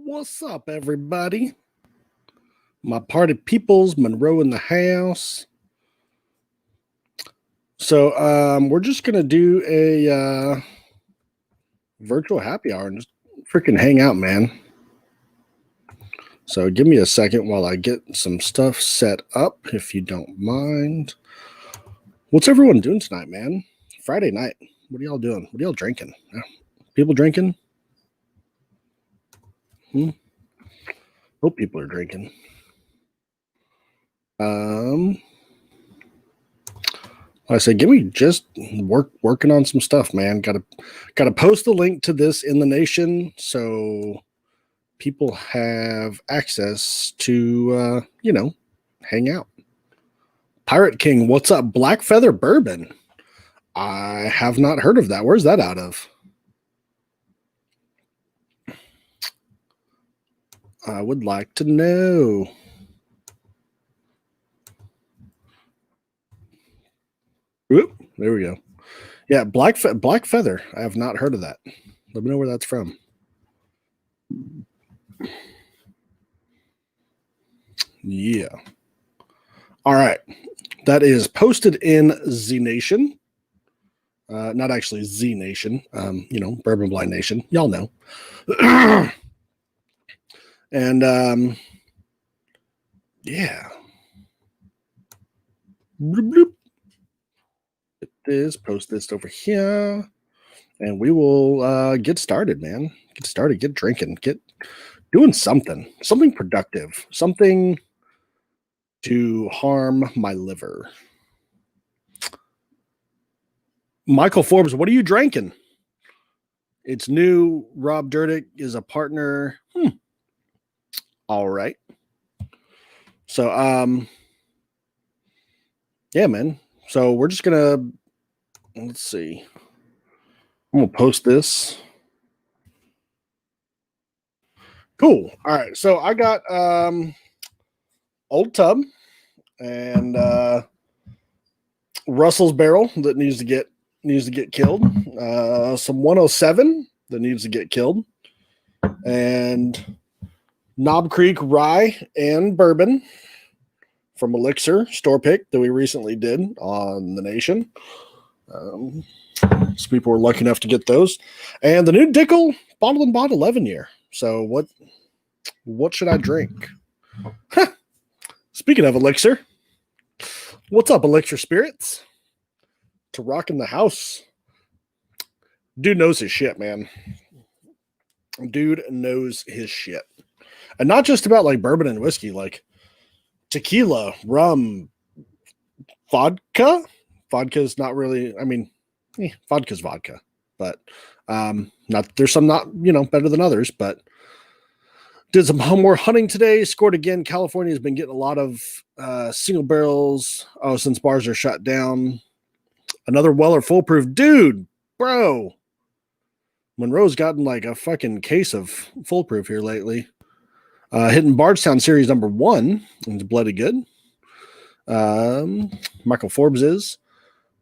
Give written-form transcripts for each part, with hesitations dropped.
What's up, everybody? My party peoples, Monroe in the house. So, we're just gonna do a virtual happy hour and just freaking hang out, man. So, give me a second while I get some stuff set up, if you don't mind. What's everyone doing tonight, man? Friday night. What are y'all doing? What are y'all drinking? People drinking? Hope people are drinking. I said, give me just working on some stuff, man. Gotta post the link to this in the nation so people have access to hang out. Pirate King, what's up? Black Feather Bourbon. I have not heard of that. Where's that out of? I would like to know. Oop, there we go. Yeah, Black Feather. I have not heard of that. Let me know where that's from. Yeah. All right. That is posted in Z Nation. Not actually Z Nation. Bourbon Blind Nation. Y'all know. And yeah. Bloop, bloop. Post this over here, and we will get started, man. Get started, get drinking, get doing something productive, something to harm my liver. Michael Forbes, what are you drinking? It's new. Rob Dyrdek is a partner. All right. So, yeah, man. So we're just gonna, let's see. I'm gonna post this. Cool. All right. So I got Old Tub and Russell's Barrel that needs to get killed. Some 107 that needs to get killed, and Knob Creek Rye and Bourbon from Elixir store pick that we recently did on the Nation. So people were lucky enough to get those, and the new Dickel Bottled and Bond 11 year. So what should I drink? Speaking of Elixir, what's up, Elixir Spirits? To rock in the house. Dude knows his shit, man. Dude knows his shit. And not just about like bourbon and whiskey, like tequila, rum, vodka. Vodka's not really, vodka's vodka, but there's some not, better than others, but did some more hunting today, scored again. California has been getting a lot of single barrels. Oh, since bars are shut down. Another Weller Foolproof. Dude, bro. Monroe's gotten like a fucking case of Foolproof here lately. Hitting Bardstown Series number 1. It's bloody good. Michael Forbes is.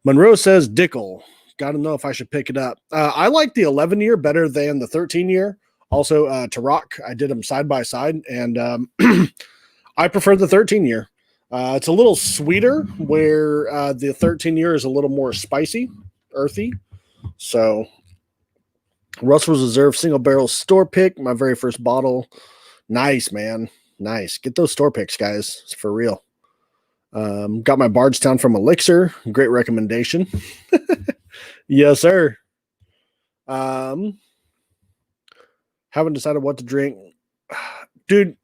Monroe says Dickel. Got to know if I should pick it up. I like the 11 year better than the 13 year. Also, to rock, I did them side by side, and I prefer the 13 year. It's a little sweeter, where the 13 year is a little more spicy, earthy. So, Russell's Reserve single barrel store pick, my very first bottle. Nice, man. Nice. Get those store picks, guys. It's for real. Got my Bardstown from Elixir. Great recommendation. Yes, sir. Haven't decided what to drink. Dude,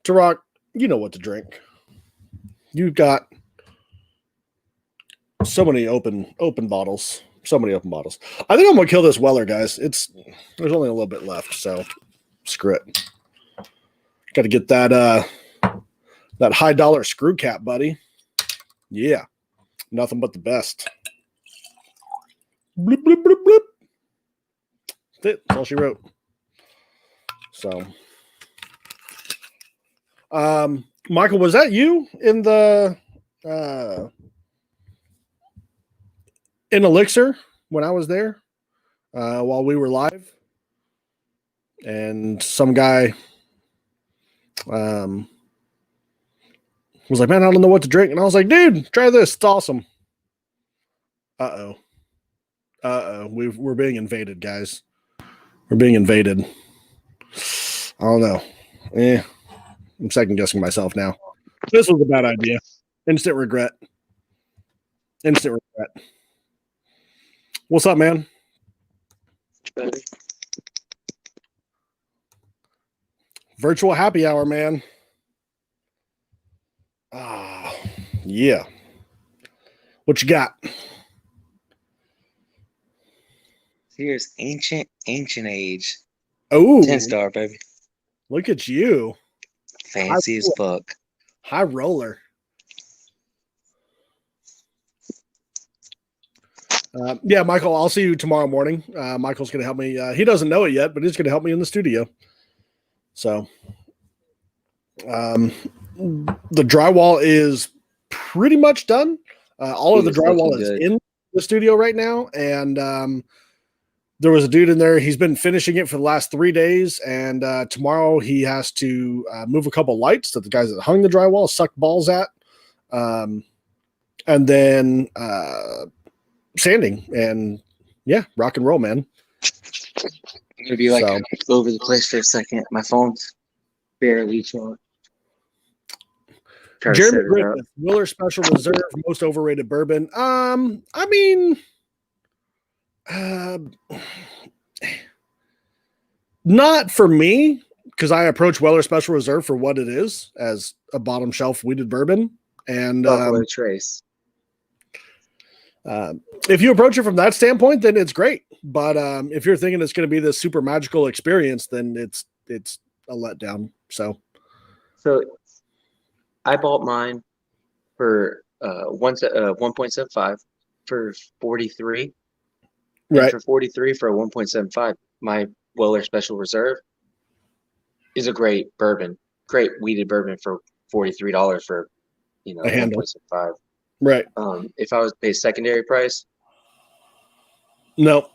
to rock, you know what to drink. You've got so many open bottles. So many open bottles. I think I'm gonna kill this Weller, guys. There's only a little bit left, so screw it. Got to get that high dollar screw cap, buddy. Yeah, nothing but the best. Bloop, bloop, bloop, bloop. That's all she wrote. So, Michael, was that you in the in Elixir when I was there while we were live? and some guy was like, "Man, I don't know what to drink," and I was like, "Dude, try this. It's awesome." We're being invaded, guys. We're being invaded. I don't know. I'm second guessing myself now. This was a bad idea. Instant regret. Instant regret. What's up, man? Virtual happy hour, man. Yeah. What you got? Here's ancient age. Oh, 10-star, baby. Look at you. Fancy as fuck. High roller. Yeah, Michael, I'll see you tomorrow morning. Michael's going to help me. He doesn't know it yet, but he's going to help me in the studio. So the drywall is pretty much done. All of the drywall is in the studio right now. And there was a dude in there. He's been finishing it for the last 3 days. And tomorrow he has to move a couple lights that the guys that hung the drywall sucked balls at. And then sanding and rock and roll, man. I'm gonna be like over the place for a second. My phone's barely charged. Jeremy Griffith, Willer Special Reserve, most overrated bourbon. I mean, not for me, because I approach Weller Special Reserve for what it is, as a bottom shelf wheated bourbon. And Trace. If you approach it from that standpoint, then it's great. But if you're thinking it's going to be this super magical experience, then it's a letdown. So I bought mine for 1.75 for 43. Right. And for 43 for a 1.75, my Weller Special Reserve is a great bourbon, great wheated bourbon for $43 for a 1.75. Right. If I was to pay secondary price, no.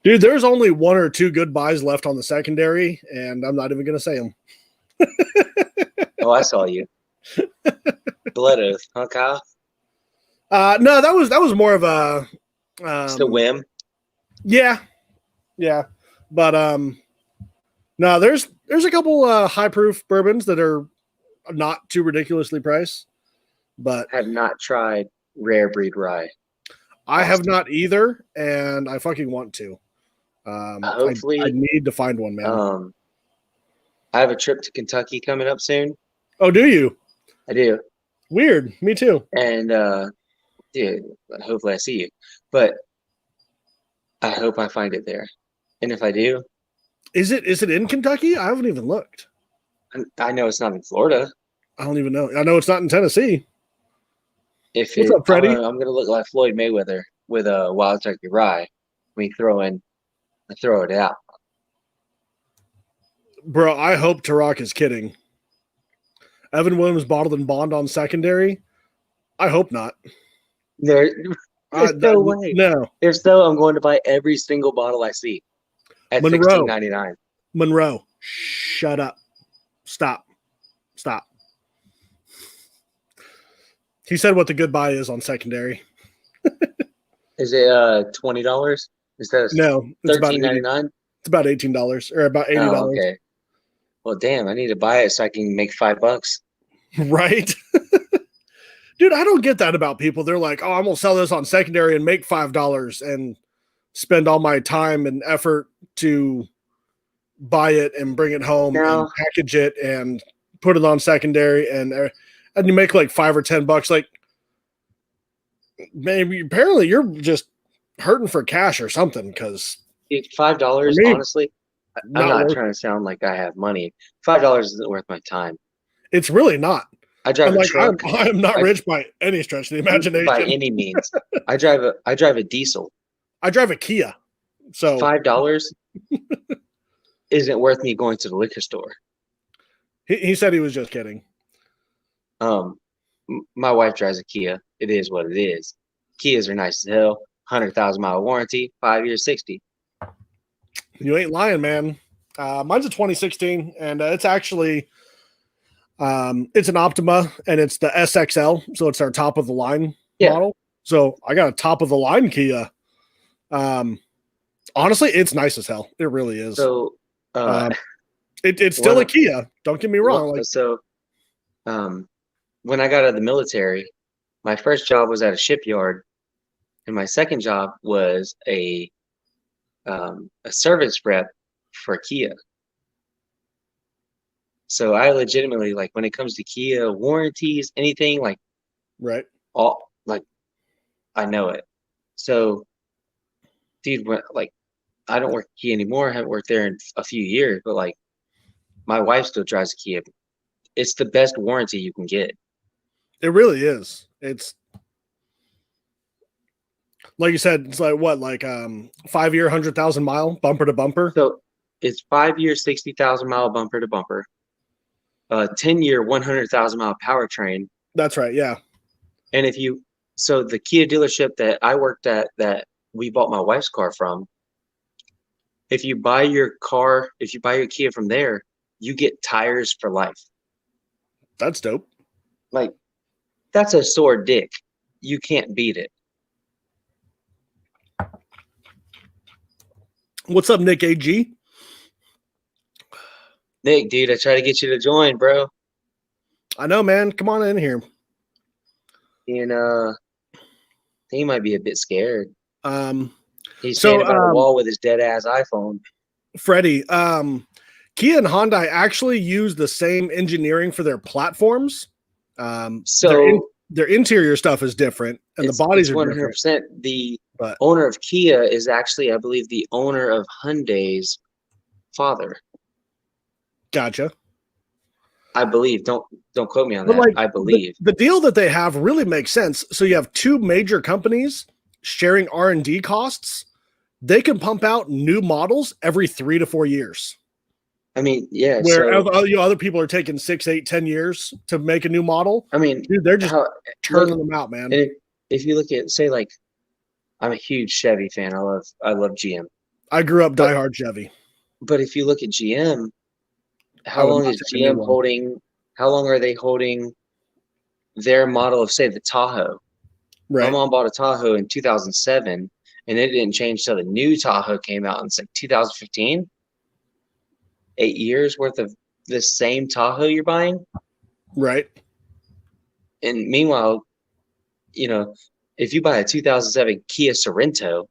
Dude, there's only one or two good buys left on the secondary, and I'm not even going to say them. Oh, I saw you. Blood Oath, huh, Kyle? No, that was more of a just a whim. Yeah. But no, there's a couple high proof bourbons that are not too ridiculously priced, but I have not tried rare breed rye. I have not either, and I fucking want to. Hopefully, I need to find one, man. I have a trip to Kentucky coming up soon. Oh, do you? I do. Weird. Me too. And hopefully I see you. But I hope I find it there. And if I do, is it in Kentucky? I haven't even looked. I know it's not in Florida. I don't even know. I know it's not in Tennessee. What's up, Freddie? I'm gonna look like Floyd Mayweather with a wild turkey rye. I throw it out. Bro, I hope Tarak is kidding. Evan Williams bottled and bond on secondary. I hope not. There's no way. No. If so, I'm going to buy every single bottle I see at $16.99. Monroe, shut up. Stop. He said what the good buy is on secondary. Is it $20? Is that $13.99? It's about $18 or about $80. Oh, okay. Well, damn, I need to buy it so I can make $5. Right? Dude, I don't get that about people. They're like, oh, I'm going to sell this on secondary and make $5 and spend all my time and effort to buy it and bring it home and package it and put it on secondary and you make like $5 or $10. Like, maybe apparently you're just hurting for cash or something, because $5, honestly, I'm not trying to sound like I have money. $5 isn't worth my time. It's really not. I drive a truck. I am not rich by any stretch of the imagination. By any means. I drive a diesel. I drive a Kia. So $5 isn't worth me going to the liquor store. He said he was just kidding. My wife drives a Kia. It is what it is. Kias are nice as hell. 100,000 mile warranty, 5 years, 60. You ain't lying, man. Mine's a 2016, and it's actually it's an Optima, and it's the SXL, so it's our top of the line Yeah. model. So I got a top of the line Kia. Honestly, it's nice as hell. It really is. So, it's still a Kia. Don't get me wrong. When I got out of the military, my first job was at a shipyard, and my second job was a service rep for Kia. So I legitimately, like, when it comes to Kia warranties, anything like, right, all like, I know it. So, dude, like, I don't work at Kia anymore. I haven't worked there in a few years, but like, my wife still drives a Kia. It's the best warranty you can get. It really is. It's like you said, it's like what, like 5-year, 100,000 mile bumper to bumper. So it's 5-year, 60,000 mile bumper to bumper, 10-year, 100,000 mile powertrain. That's right. Yeah. And so the Kia dealership that I worked at, that we bought my wife's car from, if you buy your Kia from there, you get tires for life. That's dope. Like, that's a sore dick. You can't beat it. What's up, Nick AG? Nick, dude, I try to get you to join, bro. I know, man. Come on in here. And he might be a bit scared. He's so, standing by the wall with his dead ass iPhone. Freddie, Kia and Hyundai actually use the same engineering for their platforms. So their interior stuff is different, and the bodies are 100%. Different. The owner of Kia is actually, I believe, the owner of Hyundai's father. Gotcha. I believe. Don't quote me on that. Like, I believe the deal that they have really makes sense. So you have two major companies sharing R&D costs. They can pump out new models every 3 to 4 years. I mean, yeah. Where other people are taking 6, 8, 10 years to make a new model. I mean, dude, they're just turning them out, man. And if you look at, say, like, I'm a huge Chevy fan. I love GM. I grew up diehard Chevy. But if you look at GM, how long is GM holding? How long are they holding their model of, say, the Tahoe? Right. My mom bought a Tahoe in 2007, and it didn't change till the new Tahoe came out in 2015. 8 years worth of the same Tahoe you're buying. Right. And meanwhile, if you buy a 2007 Kia Sorento,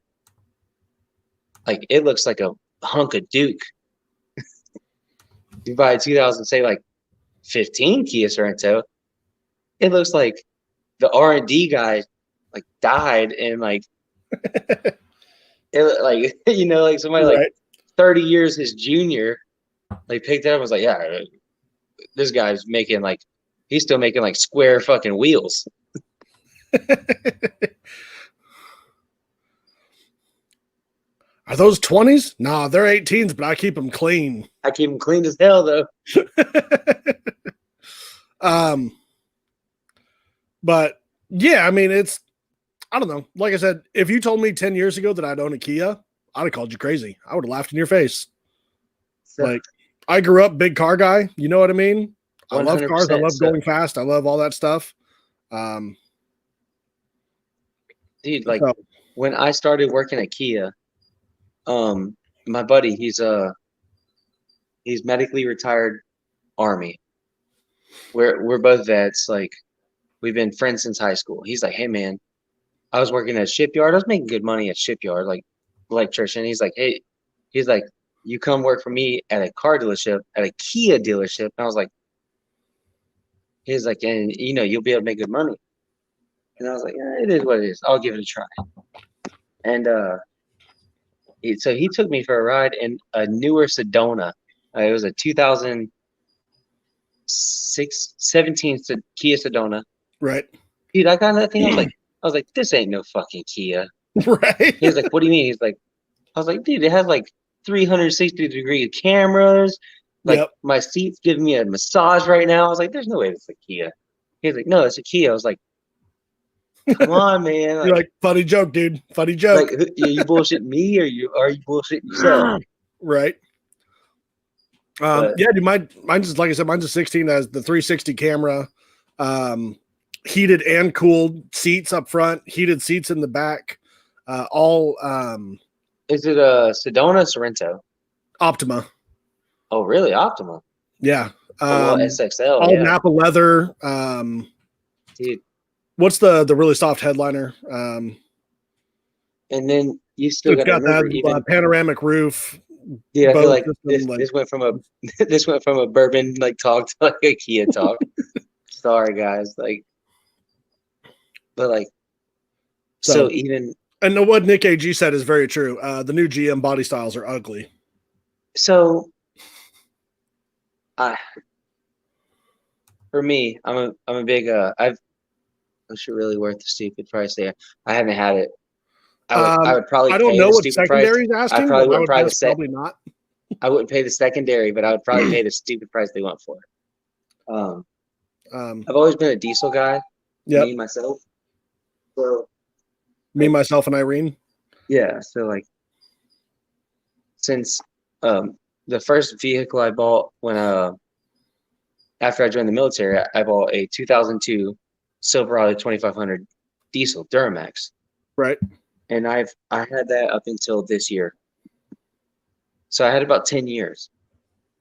like, it looks like a hunk of Duke. You buy a 2015 Kia Sorento, it looks like the R&D guy like died, and like like somebody like 30 years his junior like picked it up and was like, yeah, this guy's making like, he's still making like square fucking wheels. Are those 20s? Nah, they're 18s, but I keep them clean. I keep them clean as hell, though. But yeah, I mean, I don't know. Like I said, if you told me 10 years ago that I'd own a Kia, I'd have called you crazy. I would have laughed in your face. So, like, I grew up big car guy. You know what I mean? I love cars. I love going fast. I love all that stuff. Dude, like, when I started working at Kia, my buddy, he's medically retired Army. We're both vets. Like, we've been friends since high school. He's like, hey man, I was working at a shipyard. I was making good money at shipyard, like electrician. He's like, hey, you come work for me at a car dealership, at a Kia dealership. And I was like, he's like, and you'll be able to make good money. And I was like, yeah, it is what it is. I'll give it a try. And so he took me for a ride in a newer Sedona. It was a 2017 Kia Sedona. Right. Dude, I got that thing. I was like, this ain't no fucking Kia. Right. He was like, what do you mean? He's like, I was like, dude, it has like 360-degree cameras. Like, my seat's giving me a massage right now. I was like, there's no way it's a Kia. He's like, no, it's a Kia. I was like, come on, man. You're like, funny joke, dude. Funny joke. Like, are you bullshitting me, or are you bullshitting yourself? Right. But Yeah, dude, mine's just, like I said, mine's a 16, has the 360 camera, heated and cooled seats up front, heated seats in the back, all is it a Sedona or Sorrento? Optima. Oh, really? Optima. Yeah. Oh, well, SXL, All yeah. Napa leather. Dude. What's the really soft headliner? And then you still It's got to got remember, that even panoramic roof. dude, I feel Bose like system, like, this went from a this went from a bourbon like talk to like a Kia talk. Sorry, guys. Like, but like, so so. even And what Nick AG said is very true. The new GM body styles are ugly. so, I for me, I'm a big was it really worth the stupid price there? I haven't had it. I would probably I don't pay know the what stupid price. secondary is I asking, probably but I wouldn't would probably guess probably not. I wouldn't pay the secondary, but I would probably pay the stupid price they want for it. I've always been a diesel guy, Yep. me myself. So Me, myself, and Irene. yeah, so like since the first vehicle I bought when after I joined the military, I bought a 2002 Silverado 2500 diesel Duramax, Right. and I had that up until this year. So I had about 10 years,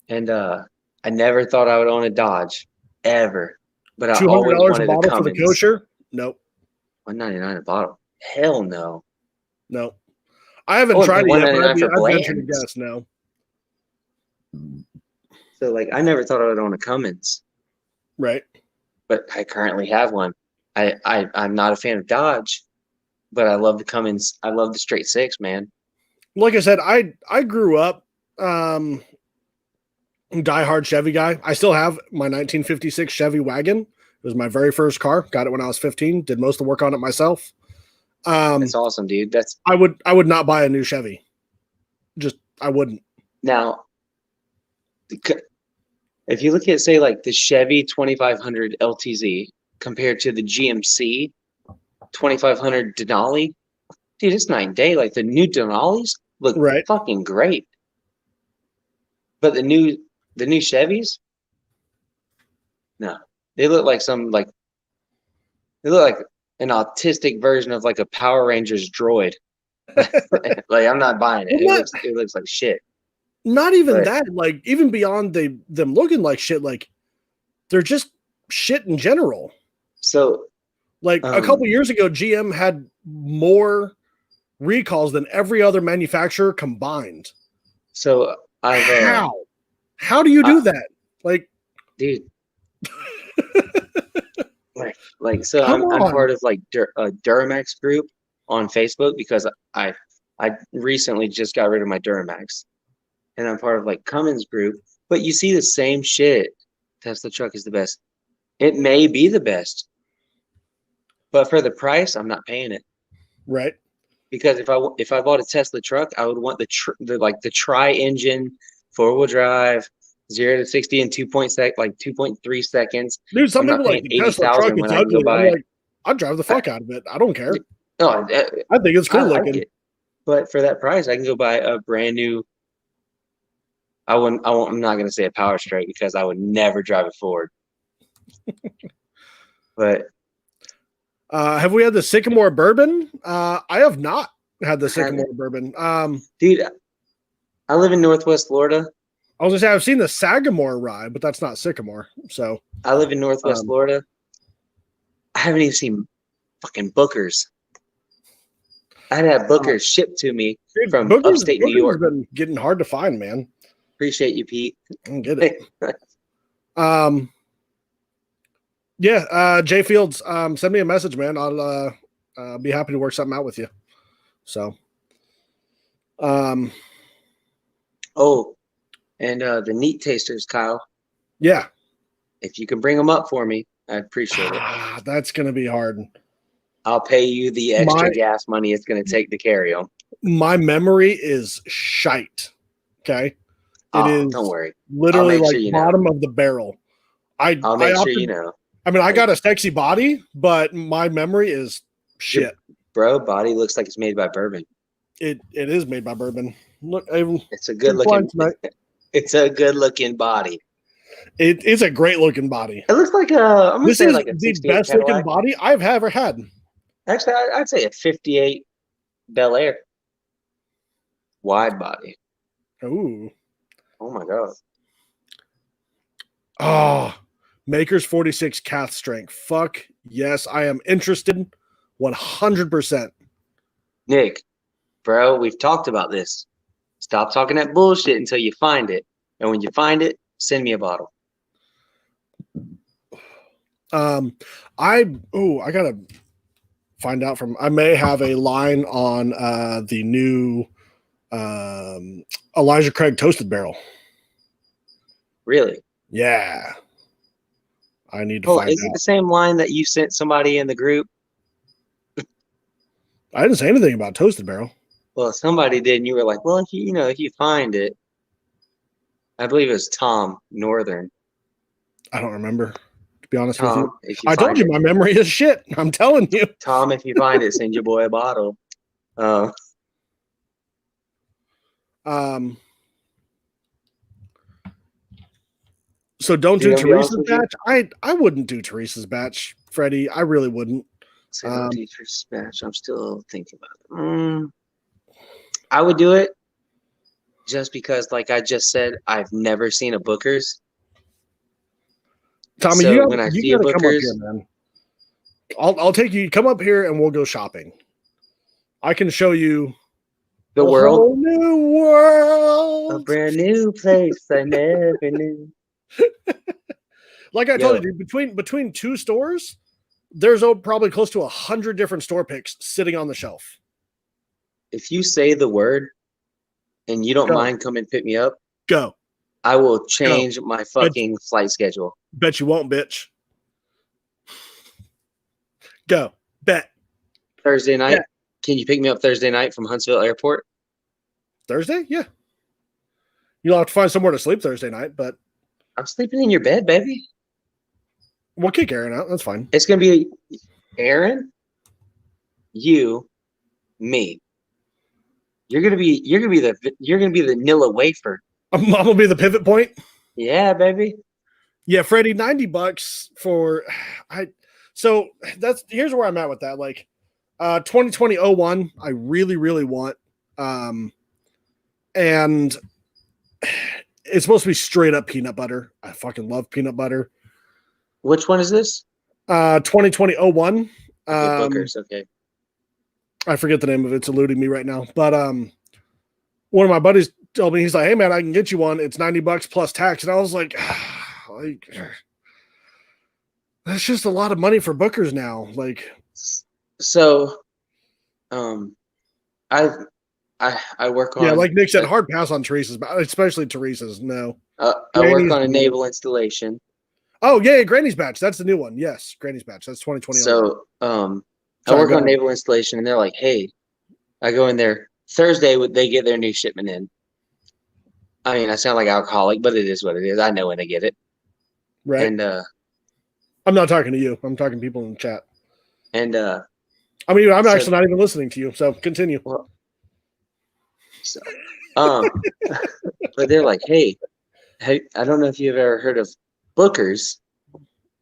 and I never thought I would own a Dodge ever, but I always $200 a wanted a bottle for the Cummins. kosher? Nope. $199 a bottle. Hell no. No. I haven't I wouldn't tried pay it yet, but $199 for I'd venture to Bland's. guess no. So like I never thought I would own a Cummins, Right. but I currently have one. I'm not a fan of Dodge, but I love the Cummins. I love the straight six, man. Like I said, I grew up diehard Chevy guy. I still have my 1956 Chevy wagon. It was my very first car. Got it when I was 15. Did most of the work on it myself. That's awesome, dude. That's I would not buy a new Chevy. Just I wouldn't. now if you look at say like the Chevy 2500 LTZ compared to the GMC 2500 Denali, dude, it's night and day. Like the new Denalis look Right. fucking great, but the new Chevys, no, they look like they look like an autistic version of like a Power Rangers droid. Like I'm not buying it. Well, It looks like shit. not even But- that. Like even beyond them looking like shit, like they're just shit in general. So Like a couple years ago, GM had more recalls than every other manufacturer combined. so I've How do you do that? Like, dude. like so Come I'm on. part of like a Duramax group on Facebook because I recently just got rid of my Duramax, and I'm part of like Cummins group. But you see the same shit. Tesla truck is the best. It may be the best, but for the price, I'm not paying it. right. Because if I bought a Tesla truck, I would want the tri-engine 4-wheel drive 0 to 60 in 2.3 seconds. Dude, some I'm not people like paying the Tesla truck 80,000 is when I can go ugly. I'm buy. like, I'd drive the fuck out of it. I don't care. No, I think it's cool I like looking. it. But for that price, I can go buy a brand new. I'm not going to say a Power Strike because I would never drive a Ford. But Have we had the Sycamore bourbon? I have not had the Sycamore bourbon. dude, I live in Northwest Florida. I was gonna say I've seen the Sagamore rye, but that's not Sycamore. So I live in Northwest Florida. I haven't even seen fucking Booker's. I had Booker's shipped to me from upstate New York. Booker's been getting hard to find, man. Appreciate you, Pete. I don't get it. Yeah, Jay Fields, send me a message, man. I'll be happy to work something out with you. So, oh, and the neat tasters, Kyle. Yeah, if you can bring them up for me, I'd appreciate it. That's gonna be hard. I'll pay you the extra gas money it's gonna take to carry them. My memory is shite. Okay, it is. Don't worry. Literally like bottom of the barrel. I'll make sure you know. I mean, I got a sexy body, but my memory is shit. Bro, body looks like it's made by bourbon. It is made by bourbon. Look, I'm It's a good flying looking. tonight. It's a good looking body. It's a great looking body. It looks like I'm gonna This say is like a the 68 best looking Cadillac. body I've ever had. Actually, I'd say a 58 Bel Air wide body. Ooh. Oh my god. Oh, Maker's 46 cath strength. Fuck yes, I am interested 100%. Nick, bro, we've talked about this. Stop talking that bullshit until you find it. And when you find it, send me a bottle. I gotta find out from. I may have a line on the new Elijah Craig toasted barrel. Really? Yeah, I need to Oh, find is it out. the same line that you sent somebody in the group? I didn't say anything about toasted barrel. Well, somebody did, and you were like, "Well, if you find it," I believe it was Tom Northern. I don't remember, to be honest with you. Tom, if you I told find you it, my memory is shit. I'm telling you. Tom, if you find it, send your boy a bottle. Um, so don't Dude, do I'll be honest Teresa's with you. batch. I wouldn't do Teresa's batch, Freddie. I really wouldn't. Say no teacher's batch. I'm still thinking about it. I would do it just because, like I just said, I've never seen a Booker's. Tommy, So when I see you a gotta come up here, Booker's, man. I'll take you. Come up here and we'll go shopping. I can show you the a world, whole new a world. brand new place I never knew. Like I told Yo, you, dude, between two stores, there's probably close to 100 different store picks sitting on the shelf. if you say the word and you don't Go, mind coming pick me up, go, I will go. change my fucking flight schedule. Bet you won't, bitch. Go, bet. Thursday night, Yeah. can you pick me up Thursday night from Huntsville Airport? Thursday, yeah. You'll have to find somewhere to sleep Thursday night, but I'm sleeping in your bed, baby. we'll kick Aaron out. That's fine. It's gonna be Aaron, you, me. You're gonna be the Nilla wafer. I'm gonna be the pivot point. Yeah, baby. Yeah, Freddie, $90 for so here's where I'm at with that. Like 2020-01, I really, really want. And it's supposed to be straight up peanut butter. I fucking love peanut butter. Which one is this? 2020-01. Okay, Booker's. Okay. I forget the name of it. It's eluding me right now. But one of my buddies told me, he's like, "Hey man, I can get you one. It's $90 plus tax." And I was like, that's just a lot of money for Booker's now. Like, so, I work yeah, on. like Nick said, hard pass on Teresa's, especially Teresa's. No, I work on a naval installation. Oh yeah, Granny's batch. That's the new one. Yes, Granny's batch. That's 2020. So, I work on naval installation, and they're like, "Hey," I go in there Thursday. They get their new shipment in. I mean, I sound like alcoholic, but it is what it is. I know when they get it. Right. And I'm not talking to you. I'm talking to people in the chat. And I mean, I'm actually not even listening to you. So continue. Well, so, but they're like, hey, I don't know if you've ever heard of Booker's.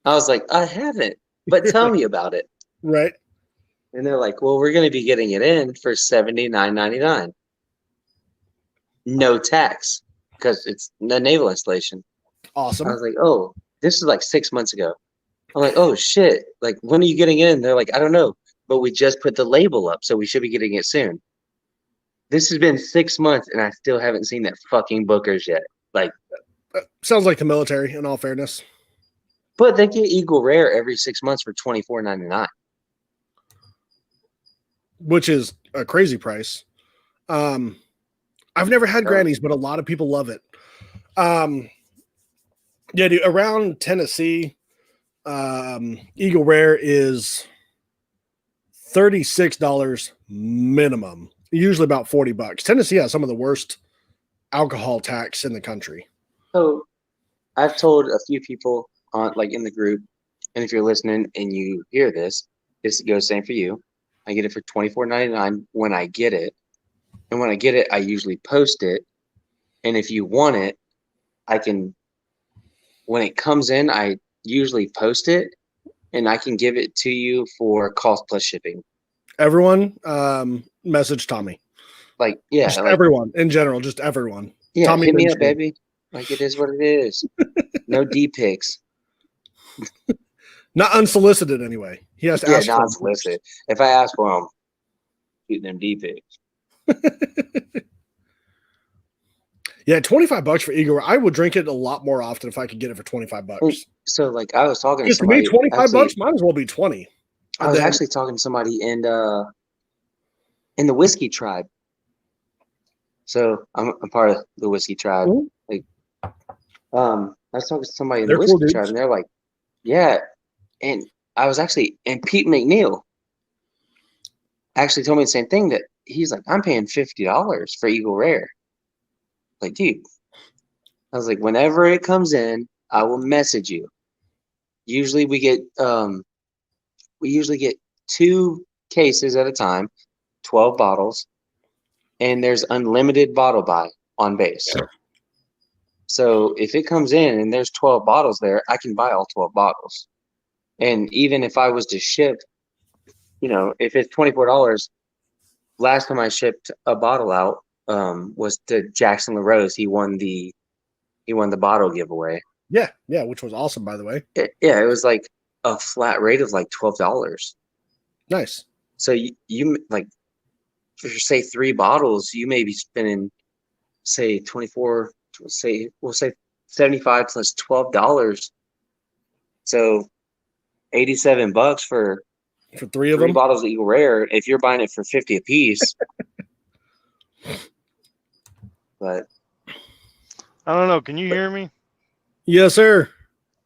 I was like, I haven't, but tell me about it. Right. And they're like, well, we're going to be getting it in for $79.99. No tax because it's the naval installation. Awesome. I was like, oh, this is like 6 months ago. I'm like, oh shit. Like, when are you getting it in? They're like, I don't know, but we just put the label up, so we should be getting it soon. This has been 6 months and I still haven't seen that fucking Booker's yet. Like, sounds like the military, in all fairness. But they get Eagle Rare every 6 months for $24.99, which is a crazy price. I've never had Granny's, but a lot of people love it. Yeah, dude, around Tennessee, Eagle Rare is $36 minimum, usually about $40. Tennessee has some of the worst alcohol tax in the country. So I've told a few people on in the group, and if you're listening and you hear this, this goes same for you. I get it for $24.99 when I get it. And when I get it, I usually post it. And if you want it, I can, when it comes in, I usually post it and I can give it to you for cost plus shipping. Everyone, message Tommy. Like, yeah, Just like, everyone in general, just everyone. yeah, Tommy hit me up, Minshew. baby. Like, it is what it is. No D pics. Not unsolicited anyway. He has to Yeah, ask for not them solicit. If I ask for them, shoot them D pics. Yeah, $25 for Eagle. I would drink it a lot more often if I could get it for $25. So, like, I was talking to Because to me, somebody. $25 might as well be 20. I And was then actually talking to somebody in the whiskey tribe. So I'm part of the whiskey tribe. Mhm. Like, I was talking to somebody in the They're cool whiskey tribe, dudes. and they're like, "Yeah." And I was actually, and Pete McNeil actually told me the same thing. That he's like, "I'm paying $50 for Eagle Rare." Like, dude, I was like, whenever it comes in, I will message you. Usually we usually get 2 cases at a time, 12 bottles, and there's unlimited bottle buy on base. So if it comes in and there's 12 bottles there, I can buy all 12 bottles. And even if I was to ship, if it's $24, last time I shipped a bottle out was to Jackson LaRose. He won the bottle giveaway. Yeah, which was awesome, by the way. Yeah, it was like a flat rate of like $12. Nice. So you like, for say 3 bottles, you may be spending say 24. We'll say 75 plus $12. So $87 for For 3 of 3 them. bottles of Eagle Rare. If you're buying it for 50 a piece, but I don't know. Can you hear me? Yes, sir.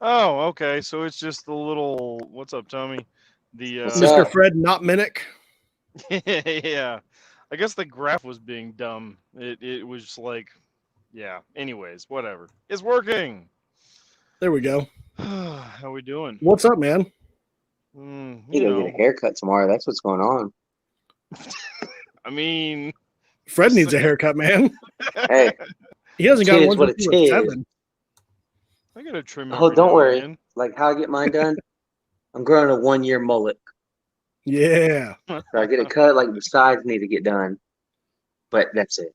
Oh, okay. So it's just the little. What's up, Tommy? The What's Mr. up? Fred, not Minnick. yeah. I guess the graph was being dumb. It was just like, yeah. Anyways, whatever. It's working. There we go. How we doing? What's up, man? You You gotta get a haircut tomorrow. That's what's going on. I mean, Fred needs a haircut, man. Hey, He hasn't it got is one what since it he was is. 7. I gotta trim Oh, every don't now worry. and again. Like how I get mine done, I'm growing a 1-year mullet. Yeah. So I get it cut, like the sides need to get done. But that's it.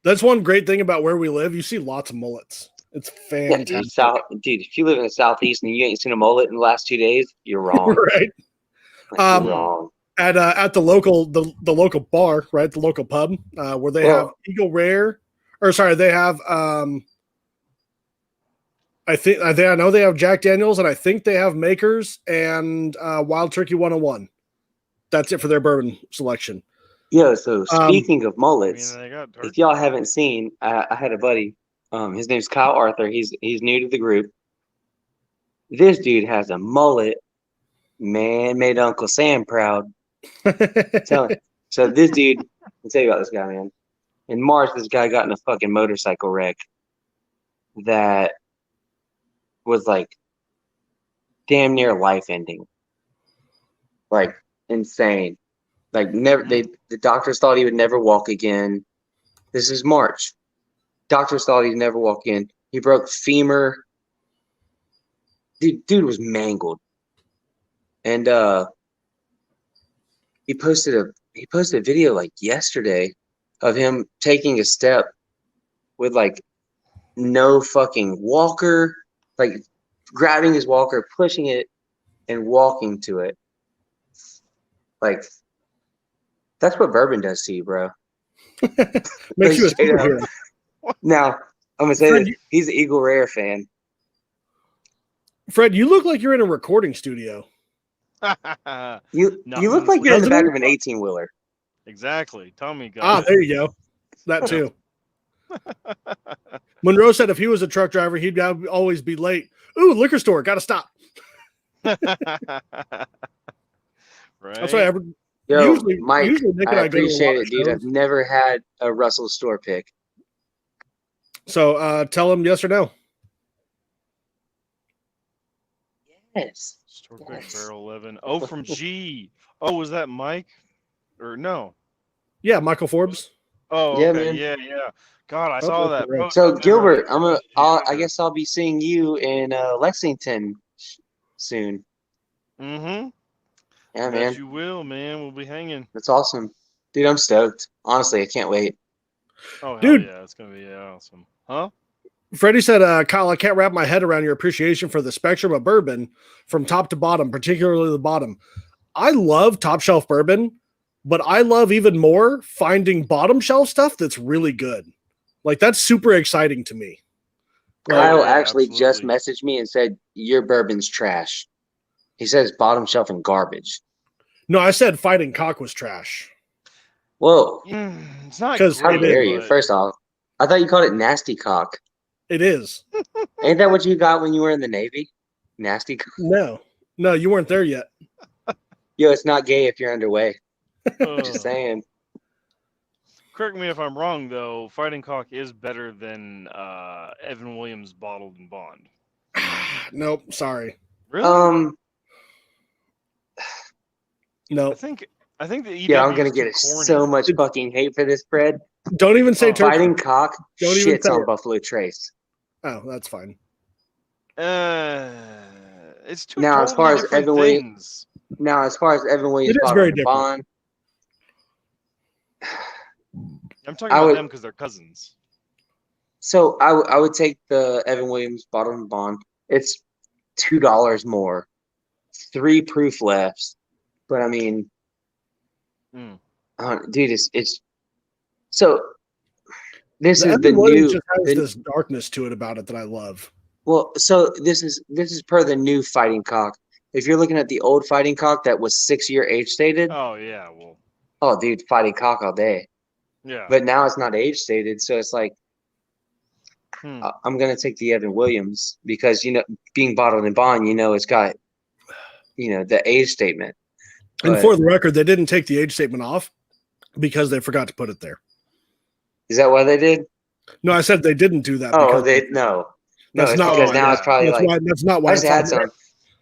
That's one great thing about where we live. You see lots of mullets. It's Yeah, fantastic. dude, if you live in the southeast and you ain't seen a mullet in the last 2 days, you're wrong. Right. Like, Um, you're wrong. At the local bar, right? The local pub, where they have Eagle Rare, or sorry, they have I know they have Jack Daniels, and I think they have Makers and Wild Turkey 101. That's it for their bourbon selection. Yeah, so speaking of mullets, I mean, they got if y'all haven't seen, I had a buddy. His name's Kyle Arthur. He's new to the group. This dude has a mullet. Man, made Uncle Sam proud. So this dude, I'll tell you about this guy, man. In March, this guy got in a fucking motorcycle wreck that was like damn near life ending. Like insane. Like never the doctors thought he would never walk again. This is March. Doctors thought he'd never walk in. He broke femur. Dude was mangled. And he posted a video like yesterday of him taking a step with like no fucking walker, like grabbing his walker, pushing it, and walking to it. Like that's what bourbon does to you, bro. Makes you a Straight up. superhero. Now I'm gonna say Fred, this. He's an Eagle Rare fan. Fred, you look like you're in a recording studio. You look like you're in the back of an 18-wheeler. Exactly. Tommy got it. There you go. That too. Monroe said if he was a truck driver, he'd always be late. Ooh, liquor store, got to stop. Right. That's why Yo, usually Mike, Nick and I I go to a appreciate lot of it, dude. shows. I've never had a Russell store pick. So tell him yes or no. Yes. Store pick barrel 11. Oh, from G. Oh, was that Mike? Or no? Yeah, Michael Forbes. Oh, Yeah, okay. man. Yeah. God, I Oh, saw that's that right. post. So I've never Gilbert, really I guess I'll be seeing you in Lexington soon. Mm-hmm. Yeah, Bet man. you will, man. We'll be hanging. That's awesome. Dude, I'm stoked. Honestly, I can't wait. Oh, hell Dude. yeah. It's going to be awesome. Huh? Freddie said, Kyle, I can't wrap my head around your appreciation for the spectrum of bourbon from top to bottom, particularly the bottom. I love top shelf bourbon, but I love even more finding bottom shelf stuff that's really good. Like, that's super exciting to me. Like, Kyle yeah, actually just absolutely. messaged me and said, your bourbon's trash. He says bottom shelf and garbage. no, I said fighting cock was trash. Whoa. It's not 'Cause How it great, is. dare you? but First off, I thought you called it nasty cock. It is. Ain't that what you got when you were in the Navy? Nasty cock? No, you weren't there yet. Yo, it's not gay if you're underway. Just ugh. saying. Correct me if I'm wrong, though. Fighting cock is better than Evan Williams bottled and bond. Nope, sorry. Really? No. I think the EW Yeah, I'm gonna is too get corny. so much fucking hate for this, Fred. Don't even say Oh. turkey. Fighting cock Don't even shits say on it. Buffalo Trace. Oh, that's fine. It's two Now, as totally far as different Evan Williams, things. It is very different. Bond, I'm talking I about would- them because they're cousins. so I would take the Evan Williams bottle and bond. It's $2 more, 3 proof left. But I mean, Mm. dude, it's so. This The is Evan the Williams new. just has this darkness to it about it that I love. Well, so this is per the new fighting cock. If you're looking at the old fighting cock that was 6-year age stated, Oh yeah, well, oh dude, fighting cock all day. yeah. But now it's not age stated, so it's like Hmm. I'm gonna take the Evan Williams because being bottled in bond, it's got the age statement. And But for the record, they didn't take the age statement off because they forgot to put it there. is that why they did? No, I said they didn't do that. Oh, because no. That's It's not because why- now yeah. it's probably that's like why. That's not why I just it's had on some. there.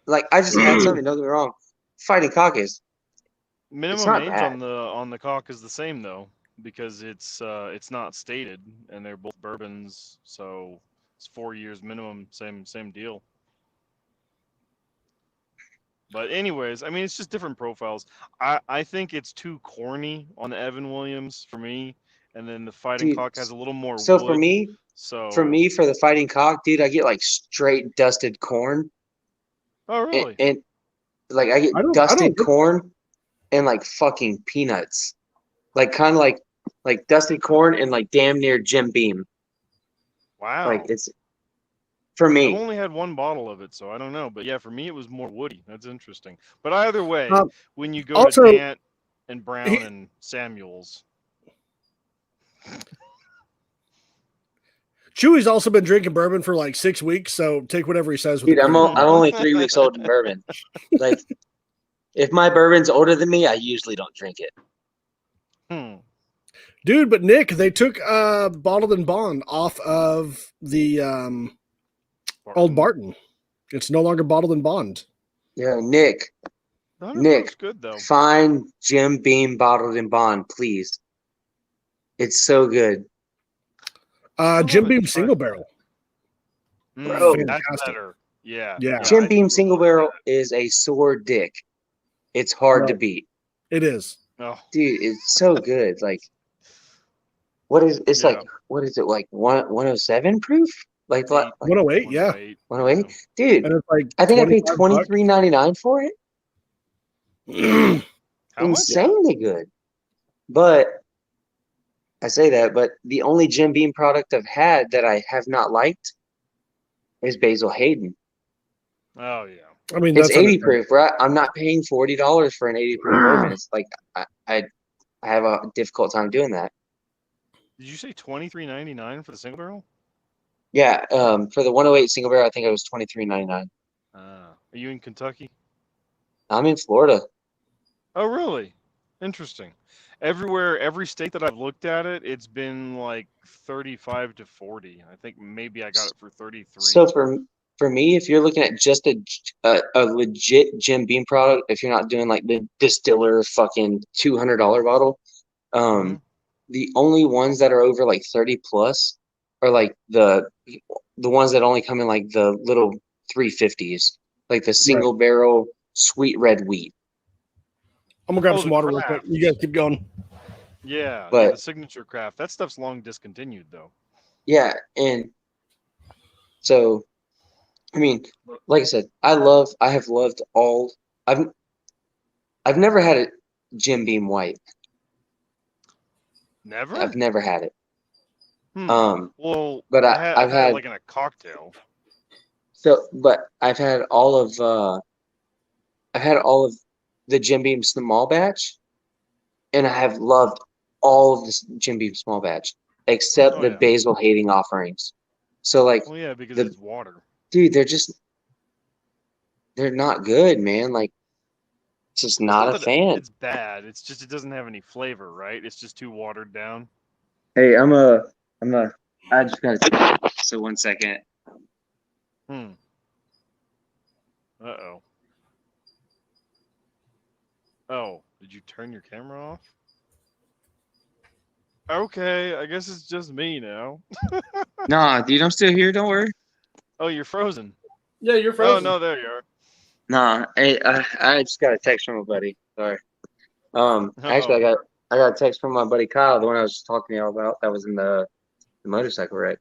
Like I just had something. Don't get me wrong. Fighting cock is Minimum not age bad. on the cock is the same though, because it's not stated, and they're both bourbons, so it's 4 years minimum. Same deal. But anyways, I mean, it's just different profiles. I think it's too corny on the Evan Williams for me, and then the Fighting Dude, Cock has a little more so wood. for me, So for the fighting cock, dude, I get like straight dusted corn, Oh really? and like I get I don't dusted get corn and like fucking peanuts, like kind of like dusted corn and like damn near Jim Beam. Wow. Like it's for I've me. only had one bottle of it, so I don't know. But yeah, for me it was more woody. That's interesting. But either way, when you go also, to Dant and Brown he- and Samuels, Chewy's also been drinking bourbon for like 6 weeks, so take whatever he says with Dude, a I'm grain of salt. only 3 weeks old in bourbon. Like if my bourbon's older than me, I usually don't drink it. hmm. Dude, but Nick, they took bottled and bond off of the old Barton. It's no longer bottled and bond. Yeah, Nick, The 100 Nick, proof's good though. find Jim Beam bottled in bond, please. It's so good. Jim love it. Beam single barrel. Bro. That's Fantastic. better. Yeah. Yeah. Jim I Beam do single like barrel is a sore dick. It's hard to No. beat. It is. that. Oh, Dude, it's so good. Like what is it's Yeah. like what is it like 107 proof? Like 108, yeah. 108. 108? Dude, And it's like I think I paid $25. $23.99 for it. How much? Insanely good. But I say that, but the only Jim Beam product I've had that I have not liked is Basil Hayden. Oh yeah. I mean, It's that's 80 understandable. proof, right? I'm not paying $40 for an 80 proof bourbon. It's like I have a difficult time doing that. Did you say $23.99 for the single barrel? Yeah, for the 108 single barrel, I think it was $23.99. Are you in Kentucky? I'm in Florida. Oh really? Interesting. Every state that I've looked at it, it's been like 35 to 40. I think maybe I got it for 33. So for me, if you're looking at just a legit Jim Beam product, if you're not doing like the distiller fucking $200 bottle, The only ones that are over like 30 plus are like the ones that only come in like the little 350s, like the single barrel sweet red wheat. I'm gonna grab Oh, some the water real quick. craft. You guys keep going. Yeah, But- the signature craft. That stuff's long discontinued though. Yeah, and so I mean, like I said, I have loved all. I've never had a Jim Beam white. Never. I've never had it. Well, but I've had it like in a cocktail. But I've had all of the Jim Beam small batch, and I have loved all of this Jim Beam small batch except Oh, the yeah. basil hating offerings. So like, Well, yeah, because the- it's water. dude, they're not good, man. Like, just not a that fan. It's bad. It's just it doesn't have any flavor, right? It's just too watered down. Hey, I just gotta. So 1 second. Uh-oh. Oh, did you turn your camera off? Okay, I guess it's just me now. Nah, dude, I'm still here. Don't worry. Oh, you're frozen. Yeah, you're Oh, no, there you are. Nah, hey, I just got a text from a buddy. Sorry. Actually, Uh-oh. I got a text from my buddy Kyle, the one I was just talking to you about. That was in the motorcycle wreck.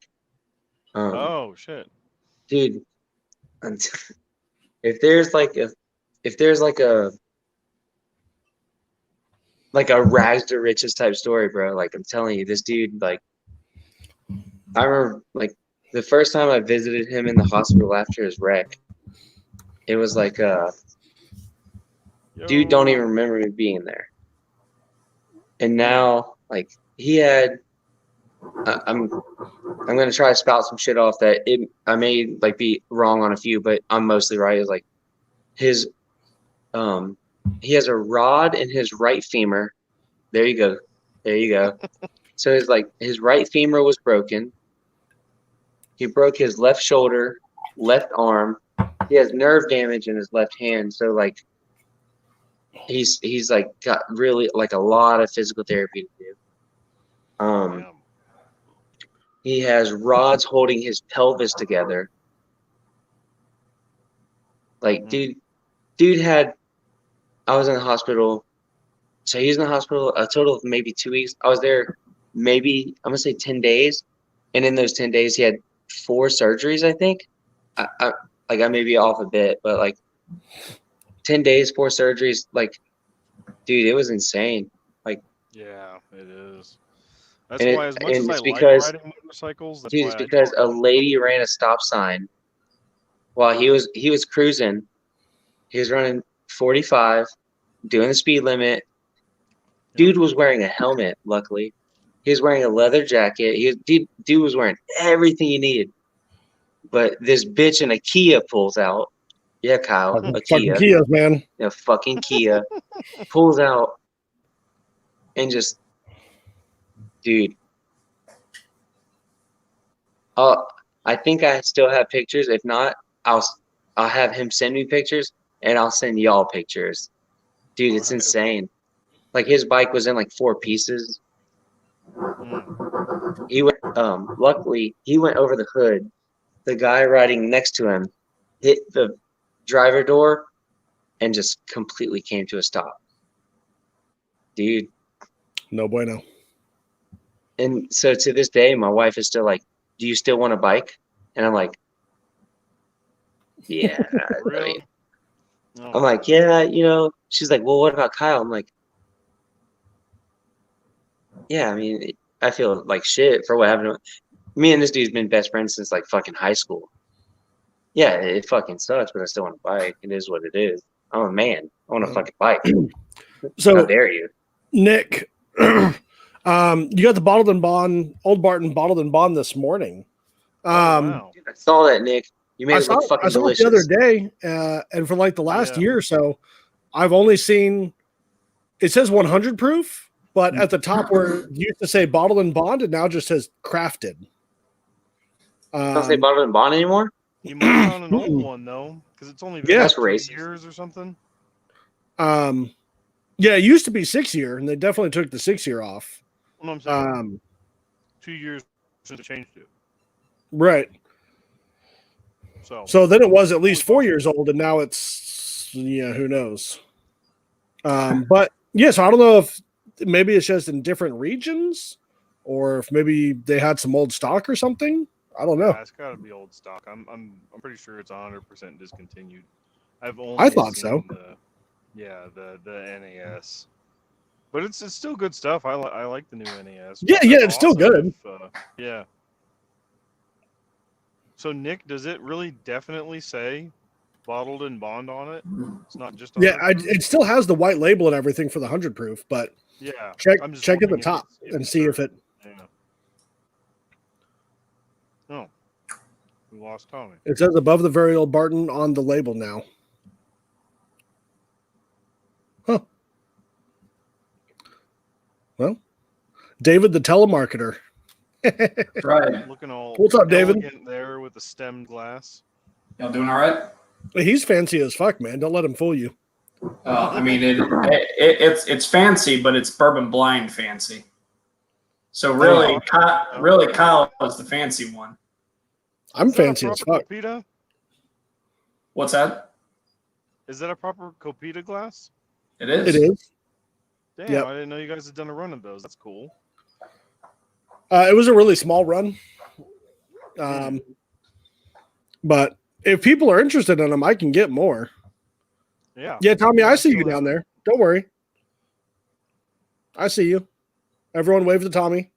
Oh, shit. Dude, if there's like a rags to riches type story, bro. Like, I'm telling you, this dude, like, I remember like the first time I visited him in the hospital after his wreck. It was like, dude, don't even remember me being there. And now, like, he had, I'm gonna try to spout some shit off that I may like be wrong on a few, but I'm mostly right. Is like his, he has a rod in his right femur. There you go. There you go. So his right femur was broken. He broke his left shoulder, left arm. He has nerve damage in his left hand. So like he's like got really like a lot of physical therapy to do. Damn. He has rods holding his pelvis together. Like dude had, I was in the hospital. So he's in the hospital a total of maybe 2 weeks. I was there maybe, I'm gonna say 10 days. And in those 10 days he had 4 surgeries, I think. I may be off a bit, but like 10 days, 4 surgeries, like, dude, it was insane. Like, Yeah, it is. That's And why, it- as much and as I it's like because- riding motorcycles, that's dude, why it's I because don't a lady ran a stop sign while he was cruising. He was running 45, doing the speed limit. Dude was wearing a helmet, luckily. He was wearing a leather jacket. Dude was wearing everything he needed. But this bitch in a Kia pulls out. Yeah, Kyle, a Fucking Kia. Kias, man. A fucking Kia pulls out and just, dude. I think I still have pictures. If not, I'll have him send me pictures, and I'll send y'all pictures. Dude, it's Alright. insane. Like, his bike was in like 4 pieces. He went. Luckily, he went over the hood. The guy riding next to him hit the driver door and just completely came to a stop. Dude. No bueno. And so to this day, my wife is still like, "Do you still want a bike?" And I'm like, "Yeah." Really? Oh, I'm like, "Yeah, you know." She's like, "Well, what about Kyle?" I'm like, "Yeah, I mean, I feel like shit for what happened. Me and this dude's been best friends since like fucking high school. Yeah, it fucking sucks, but I still want a bike. It is what it is. I'm a man. I want a fucking bike. So How dare you?" Nick, you got the bottled and bond, Old Barton bottled and bond this morning. wow. I saw that, Nick. You made I it saw, look fucking I saw it delicious. the other day, and for like the last Yeah. year or so, I've only seen, it says 100 proof, but at the top where it used to say bottled and bond, it now just says crafted. Don't say bottled and bond anymore? You might be on an old one though, because it's only been Yeah. like That's 3 racist. years or something. Yeah, it used to be 6 year, and they definitely took the 6 year off. What I'm saying, 2 years since they changed it. Right. So then it was at least 4 years old, and now it's who knows. But yeah, so I don't know if maybe it's just in different regions, or if maybe they had some old stock or something. I don't know. Yeah, it's got to be old stock. I'm pretty sure it's 100% discontinued. I've only I thought so. The NAS, but it's still good stuff. I like the new NAS. Yeah, it's still good. Yeah. So Nick, does it really definitely say bottled and bond on it? It's not just it still has the white label and everything for the 100 proof, but yeah, check at the top and see if it. Yeah. Oh, we lost Tommy. It says above the very old Barton on the label now. Huh. Well, David the telemarketer. Right. Looking all What's up, David? elegant there with the stemmed glass. Y'all doing all right? He's fancy as fuck, man. Don't let him fool you. I mean, it's fancy, but it's bourbon blind fancy. So really, Kyle is the fancy one. I'm fancy as fuck. Copita? What's that? Is that a proper Copita glass? It is. It is. Damn, Yep. I didn't know you guys had done a run of those. That's cool. It was a really small run. But if people are interested in them, I can get more. Yeah. Yeah, Tommy, I see you down there. Don't worry. I see you. Everyone wave to Tommy.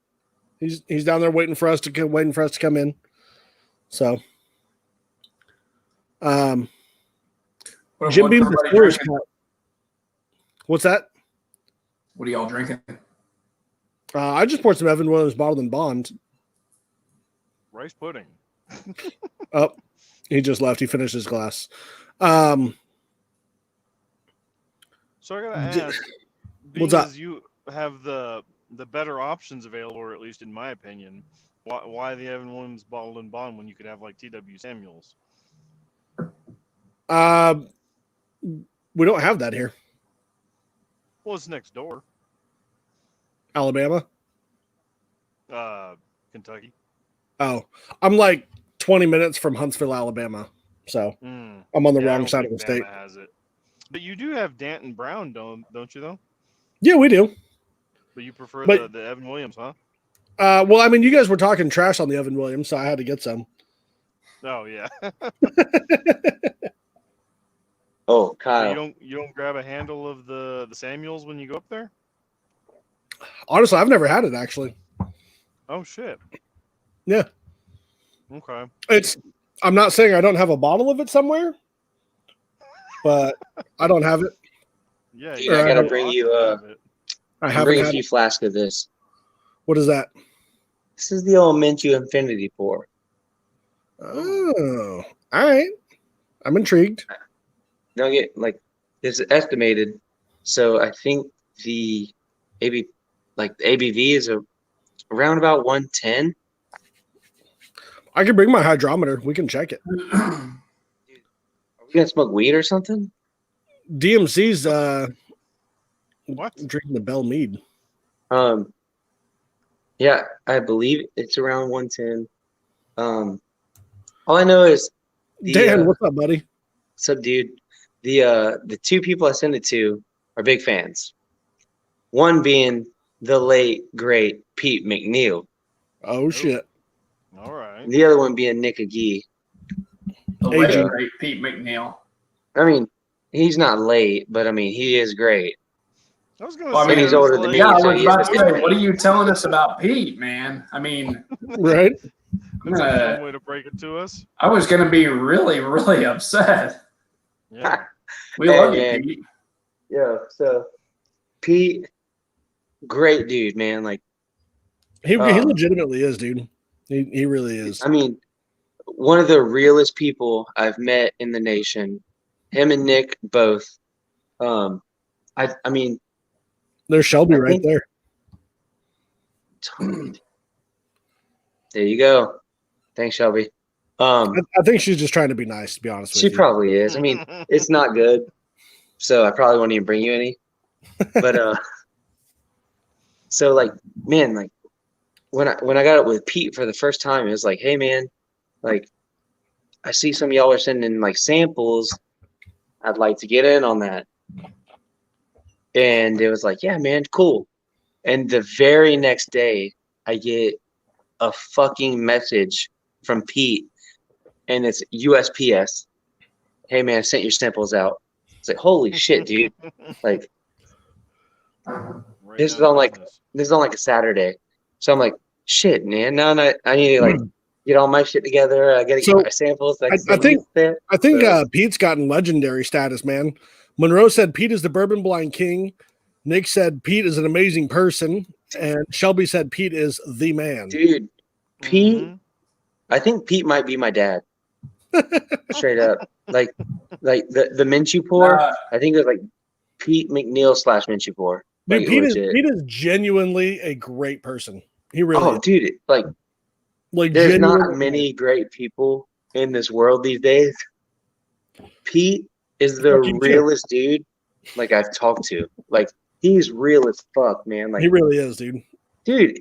He's down there waiting for us to come in. So, Jim Beam's the Steelers cut. What's that? What are y'all drinking? I just poured some Evan Williams bottled and bond. Rice pudding. Oh, he just left. He finished his glass. So I gotta ask, what's up? because you have the better options available, or at least in my opinion, why the Evan Williams bottled and bond when you could have like T.W. Samuels? We don't have that here. Well, it's next door. Alabama. Kentucky. Oh, I'm like 20 minutes from Huntsville, Alabama. So I'm on the wrong side of the state. Has it. But you do have Danton Brown, don't you, though? Yeah, we do. But you prefer the Evan Williams, huh? Well, I mean, you guys were talking trash on the Evan Williams, so I had to get some. Oh, yeah. Oh, Kyle. So you don't grab a handle of the Samuels when you go up there? Honestly, I've never had it, actually. Oh, shit. Yeah. Okay. I'm not saying I don't have a bottle of it somewhere, but I don't have it. Yeah, Dude, I gotta bring you I haven't bring a had few it. flasks of this. What is that? This is the old Mintu Infinity Pour. Oh, all right. I'm intrigued. Don't get like it's estimated, so I think the ABV is around about 110. I can bring my hydrometer. We can check it. Are we gonna smoke weed or something? DMC's What? drinking the Bell Mead. Yeah, I believe it's around 110. All I know is Dan, what's up, buddy? what's up, dude? The two people I sent it to are big fans. One being the late great Pete McNeil. Oh shit. All right. The other one being Nick Agee. The Hey, late Jim. great Pete McNeil. I mean, he's not late, but I mean he is great. I was gonna Well, I say mean, he's older than me, Yeah, I so was he about is to say, what are you telling us about Pete, man? I mean, Right? That's a fun way to break it to us. I was going to be really, really upset. Yeah. We love you, And- Pete. Yeah, so Pete, great dude, man. Like, He legitimately is, dude. He really is. I mean, one of the realest people I've met in the nation. Him and Nick both. I mean, There's Shelby I right think- there. there you go. Thanks, Shelby. I think she's just trying to be nice, to be honest with She you. probably is. I mean, it's not good, so I probably won't even bring you any. But so like, man, like when I got it with Pete for the first time, it was like, hey man, like I see some of y'all are sending like samples. I'd like to get in on that. And it was like, yeah, man, cool. And the very next day, I get a fucking message from Pete, and it's USPS. Hey man, I sent your samples out. It's like, holy shit, dude! Like, Right this is down on like business. a Saturday, so I'm like, shit, man. Now I need to like get all my shit together. I gotta get So, my samples. I I think there. So, Pete's gotten legendary status, man. Monroe said Pete is the bourbon blind king. Nick said Pete is an amazing person, and Shelby said Pete is the man. dude, Pete. Mhm. I think Pete might be my dad. Straight up, like the Minshew pour. I think it was like Pete McNeil / Minshew pour. Dude, Like Pete legit. is genuinely a great person. He really Oh, is. dude, like Like there's not genuinely. many great people in this world these days. Pete is the Fucking shit. realest dude like I've talked to. Like he's real as fuck, man. Like He really is, dude. dude,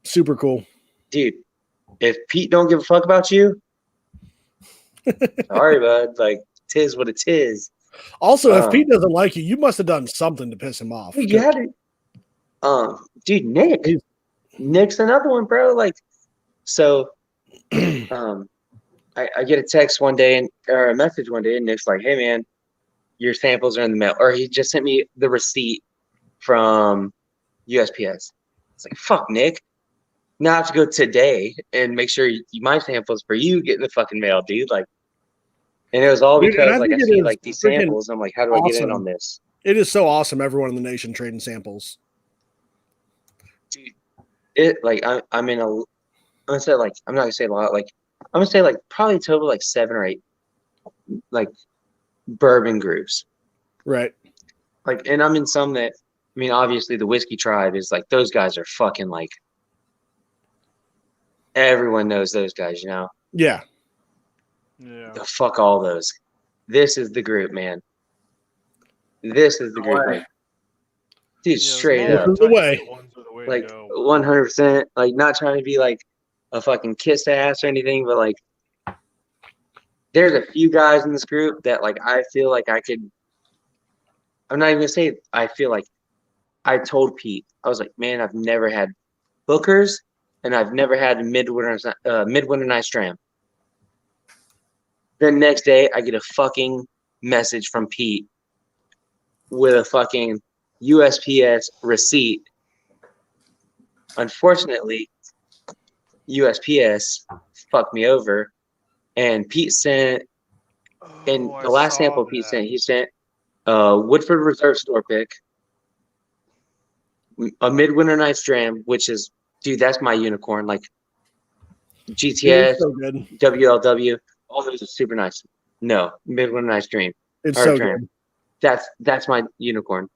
Super cool. dude, if Pete don't give a fuck about you, sorry, bud. Like tis what it is. Also, if Pete doesn't like you, you must have done something to piss him off. Dude, you had to. Dude, Nick's another one, bro. Like, so, I get a text one day or a message one day, and Nick's like, "Hey, man, your samples are in the mail," or he just sent me the receipt from USPS. It's like, fuck, Nick. Now I have to go today and make sure my samples for you get in the fucking mail, dude. Like, and it was all Dude, and because I like I think it see is like these freaking samples. I'm like, how do I get in awesome. on this? It is so awesome. Everyone in the nation trading samples. Dude, it like I'm in a. I'm gonna say like I'm not gonna say a lot. Like I'm gonna say like probably a total like 7 or 8 like bourbon groups. Right. Like, and I'm in some that I mean, obviously the whiskey tribe is like those guys are fucking like everyone knows those guys, you know. Yeah. Yeah. The fuck all those. This is the group, man. This is the group. Like, dude, Yeah, straight smaller, up. This is the way. tight-knit ones are the way Like to go. 100%. Like not trying to be like a fucking kiss ass or anything, but like there's a few guys in this group that like I feel like I could. I'm not even gonna say I feel like I told Pete. I was like, man, I've never had Booker's and I've never had Midwinter Night's Dram. The next day, I get a fucking message from Pete with a fucking USPS receipt. Unfortunately, USPS fucked me over, and Pete sent. And Oh, the last sample Pete sent, he sent Woodford Reserve store pick, a Midwinter Night's Dram, which is, dude, that's my unicorn. Like GTS, so good. WLW, all those are super nice. No, Midwinter Night's Dream. It's Or so Dram. good. That's my unicorn.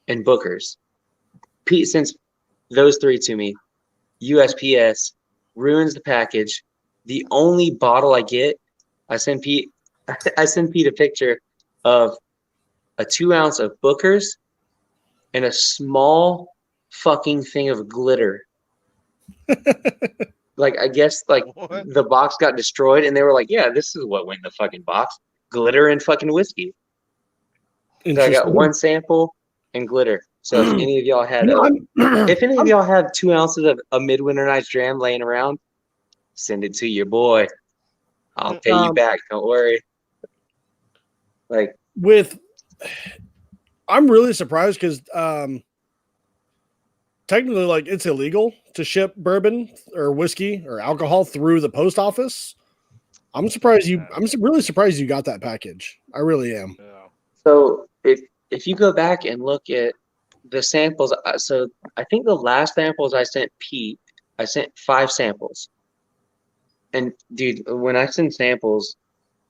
And Booker's. Pete sends those 3 to me. USPS ruins the package. The only bottle I get, I send Pete a picture of a 2 ounce of Booker's and a small fucking thing of glitter. Like I guess like What? the box got destroyed and they were like, yeah, this is what went in the fucking box. Glitter and fucking whiskey. So I got 1 sample and glitter. So if any of y'all had if any of y'all have 2 ounces of a Midwinter Night's Dram laying around, send it to your boy. I'll pay you back. Don't worry. Like I'm really surprised because technically, like, it's illegal to ship bourbon or whiskey or alcohol through the post office. I'm really surprised you got that package. I really am. Yeah. So if you go back and look at the samples, so I think the last samples I sent Pete, I sent 5 samples. And dude, when I send samples,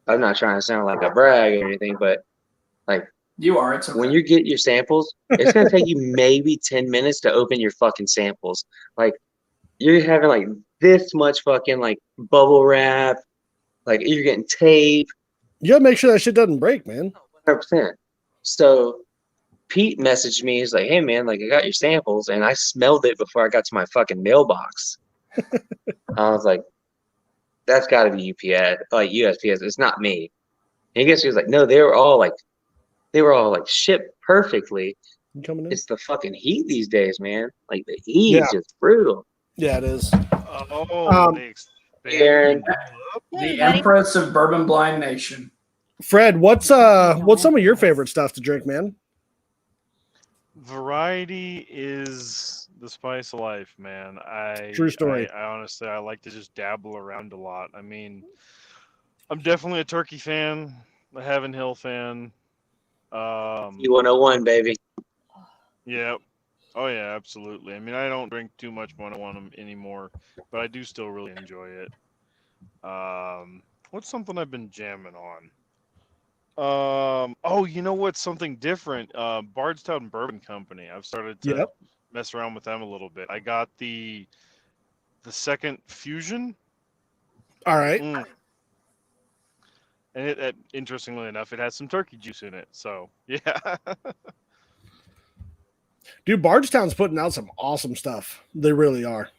I'm not trying to sound like a brag or anything, but like you are. It's okay. when you get your samples, it's gonna take you maybe 10 minutes to open your fucking samples. Like you're having like this much fucking like bubble wrap, like you're getting tape. You gotta make sure that shit doesn't break, man. 100%. So Pete messaged me. He's like, "Hey man, like I got your samples," and I smelled it before I got to my fucking mailbox. I was like, "That's got to be UPS, like USPS. It's not me." And I guess he was like, "No, they were all like shipped perfectly. You coming in? It's the fucking heat these days, man. Like the heat Yeah. is just brutal." Yeah, it is. Oh, they expanded Aaron, up. The Empress of Bourbon Blind Nation. Fred, what's some of your favorite stuff to drink, man? Variety is the spice of life, man. True story. I honestly, I like to just dabble around a lot. I mean, I'm definitely a turkey fan, a Heaven Hill fan. E101, baby. Yeah. Oh yeah, absolutely. I mean, I don't drink too much 101 anymore, but I do still really enjoy it. What's something I've been jamming on? Oh, you know what's something different? Bardstown Bourbon Company. I've started to Yep. mess around with them a little bit. I got the second fusion. All right. And it interestingly enough, it has some turkey juice in it. So yeah. Dude, Bardstown's putting out some awesome stuff. They really are.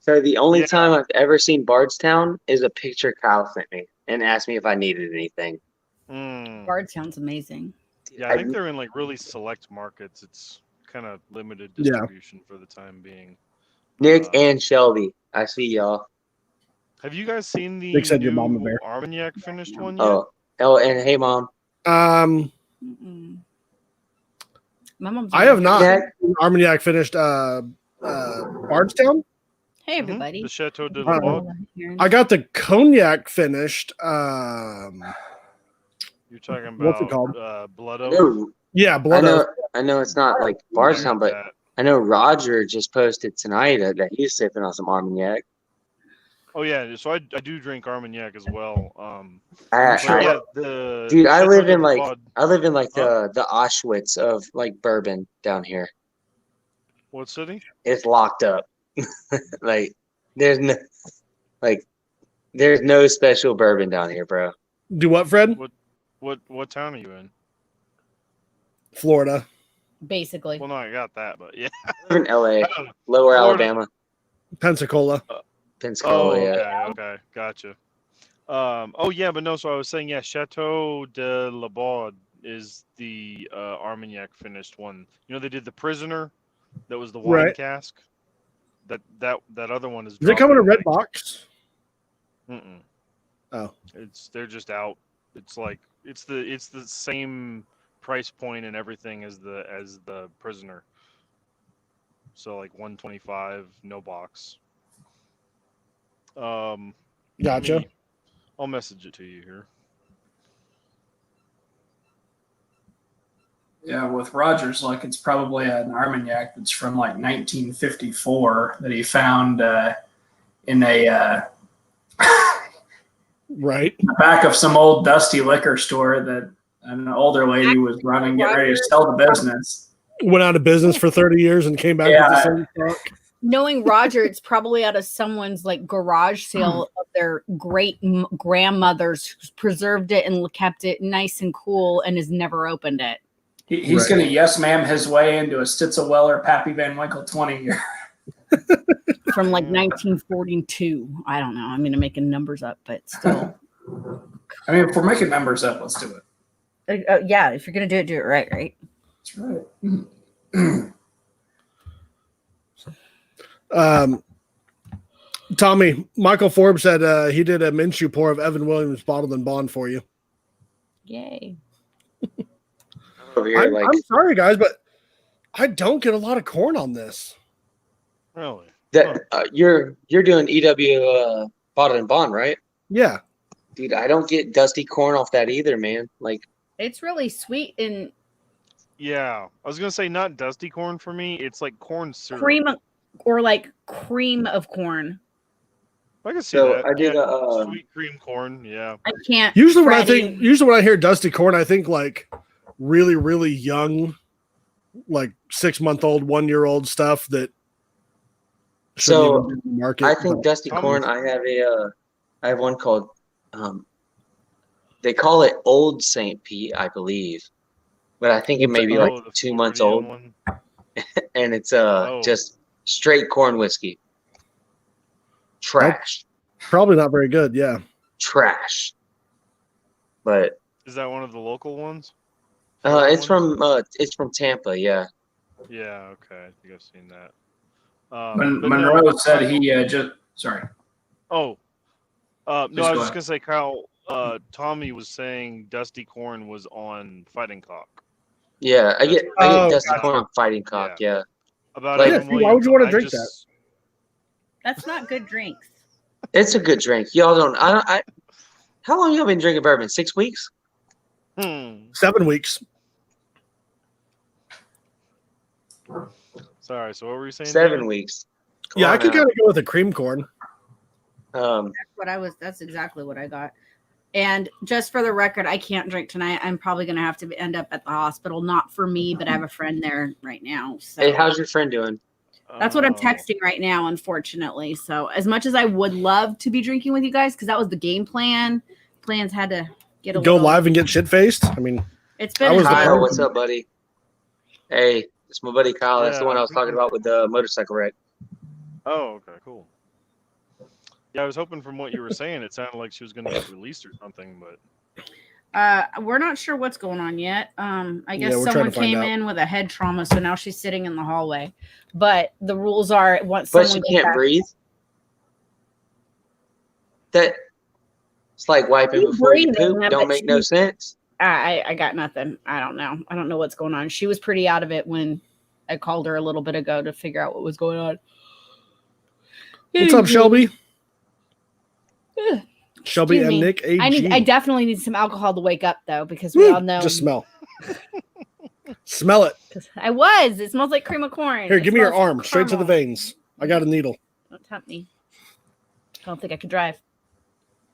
So the only Yeah. time I've ever seen Bardstown is a picture Kyle sent me and asked me if I needed anything. Bardstown's amazing. Yeah, I think they're in like really select markets. It's kind of limited distribution for the time being. Nick and Shelby, I see y'all. Have you guys seen the Nick said your new mama bear. Armagnac finished one yet? Oh, and hey, mom. Mm-mm. My mom's. I have not. Yeah. Armagnac finished Bardstown. Hey, everybody. The Chateau de la Baude. I got the cognac finished. You're talking about What's it called? Blood Oak. No, Yeah, Blood Oak. I know it's not like Bardstown, but That. I know Roger just posted tonight that he's sipping on some Armagnac. Oh yeah, so I do drink Armagnac as well. I live in like the Auschwitz of like bourbon down here. What city? It's locked up. like there's no special bourbon down here, bro. Do what, Fred? What town are you in? Florida. Basically. Well, no, I got that, but yeah. I live in LA, Lower Florida. Alabama, Pensacola. Pensacola. Oh, Yeah. okay, gotcha. Oh yeah, but no. So I was saying, yeah, Chateau de la Baude is the Armagnac finished one. You know, they did the Prisoner, that was the wine Right. cask. That other one is. Does it come in a red like- box? Mm-mm. Oh. They're just out. It's like it's the same price point and everything as the Prisoner. So like 125, no box. Gotcha. I'll message it to you here. Yeah, with Roger's luck, it's probably an Armagnac that's from like 1954 that he found in a Right. back of some old dusty liquor store that an older lady was running, getting ready to sell the business. Went out of business for 30 years and came back Yeah. with the same truck. Knowing Roger, it's probably out of someone's like garage sale of their great grandmothers who's preserved it and kept it nice and cool and has never opened it. He's Right. going to yes ma'am his way into a Stitzel-Weller Pappy Van Winkle 20 year. From like 1942. I don't know. I'm going to make numbers up, but still. I mean, if we're making numbers up, let's do it. Yeah, if you're going to do it right, right? That's right. Tommy, Michael Forbes said he did a Minshew pour of Evan Williams bottled in bond for you. Yay. Over here, I'm sorry, guys, but I don't get a lot of corn on this. Really? You're doing EW bottled and bond, right? Yeah. Dude, I don't get dusty corn off that either, man. Like It's really sweet and Yeah, I was gonna say not dusty corn for me. It's like corn syrup. cream or like cream of corn. I can see So that. I did yeah, sweet cream corn. Yeah. I can't. Usually when Freddie. when I hear dusty corn, I think like really, really young, like 6-month-old, 1-year-old stuff that shouldn't So, even be in the market. I think but- dusty corn. I have one called they call it Old St. Pete, I believe. but I think it may be like the 2 months Floridian old, one. and it's Oh. just straight corn whiskey. Trash, Probably not very good. Yeah. trash. But Is that one of the local ones? Florida it's from Tampa. Yeah. Yeah, okay. I think I've seen that. But Monroe no, said Kyle- he just sorry. Oh, no, I Just was go just ahead. gonna say, Kyle. Tommy was saying Dusty Corn was on Fighting Cock. Yeah, I get Oh, Dusty gotcha. Corn on Fighting Cock. Yeah. About Like- Evan Yeah, see, why would Williams. you wanna I drink just- That's not good drinks. It's a good drink. Y'all don't. How long y'all been drinking bourbon? 6 weeks. 7 weeks. Sorry. So what were you saying? 7 Dan? weeks. Come Yeah, I on could now. kind of go with a cream corn. That's exactly what I got. And just for the record, I can't drink tonight. I'm probably going to have to end up at the hospital. Not for me, but I have a friend there right now. So Hey, how's your friend doing? that's what I'm Oh. texting right now, unfortunately. So as much as I would love to be drinking with you guys, because that was the game plan, plans had to get a Go little, live and get shit faced. I mean, It's been I was the Kyle, plan. what's up, buddy? Hey, it's my buddy Kyle. That's the Yeah, one I was talking about with the motorcycle wreck. Oh, okay, cool. Yeah, I was hoping from what you were saying, it sounded like she was going to get released or something, but we're not sure what's going on yet. I guess Yeah, we're trying someone to find came out. in with a head trauma, so now she's sitting in the hallway. But the rules are once But someone she gets can't back- breathe. That it's like wiping You before you breathing, poop. but Don't make no she- sense. I got nothing. I don't know. I don't know what's going on. She was pretty out of it when I called her a little bit ago to figure out what was going on. what's up, Shelby? Ugh, Shelby excuse and me. Nick AG. I definitely need some alcohol to wake up though, because we all know Just smell. Smell it. It smells like cream of corn. Here, It give me your smells arm, straight to the caramel. veins. I got a needle. Don't tempt me. I don't think I could drive.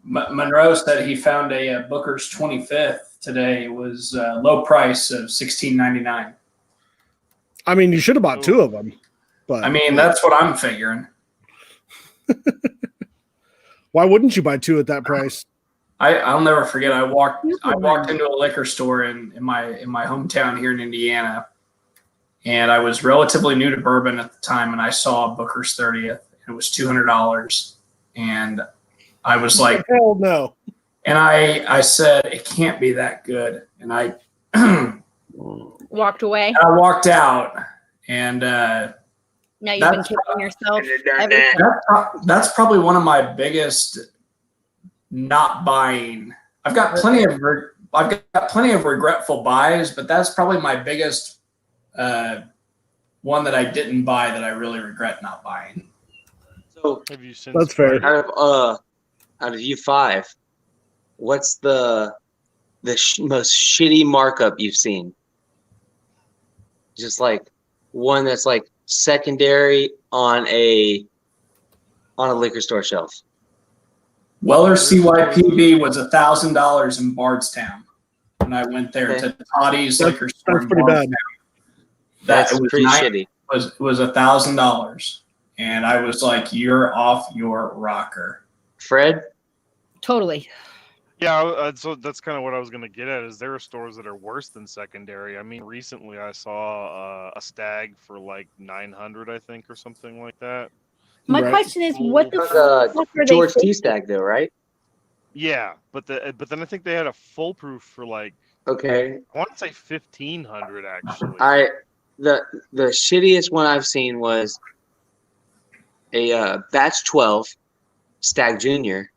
Monroe said he found a Booker's 25th today. It was low price of $16.99. I mean, you should have bought 2 of them. But I mean, that's what I'm figuring. why wouldn't you buy 2 at that price? I'll never forget. I walked into a liquor store in my hometown here in Indiana, and I was relatively new to bourbon at the time, and I saw Booker's 30th. It was $200, and I was like, Hell no. and I said it can't be that good, and I Walked away. I walked out, and Now you've been That's- kicking yourself. Done every that. that's probably one of my biggest not buying. I've got plenty of regretful buys, but that's probably my biggest one that I didn't buy that I really regret not buying. So have you since That's fair. out of you 5, what's the most shitty markup you've seen? Just like one that's like secondary on a liquor store shelf. Weller CYPB was $1,000 in Bardstown when I went there Okay. to Tottie's liquor store. That's in pretty bad. Bardstown. That's it was pretty nice. shitty. It was $1,000, and I was like, "You're off your rocker." Fred, Totally. Yeah, so that's kind of what I was going to get at. Is there are stores that are worse than secondary? I mean, recently I saw a stag for like 900, I think, or something like that. My Right. question is, what the That's, fuck are George they T. thinking? Stag though, right? Yeah, but then I think they had a full proof for like Okay. I want to say 1,500 actually. The shittiest one I've seen was a batch 12 Stag Junior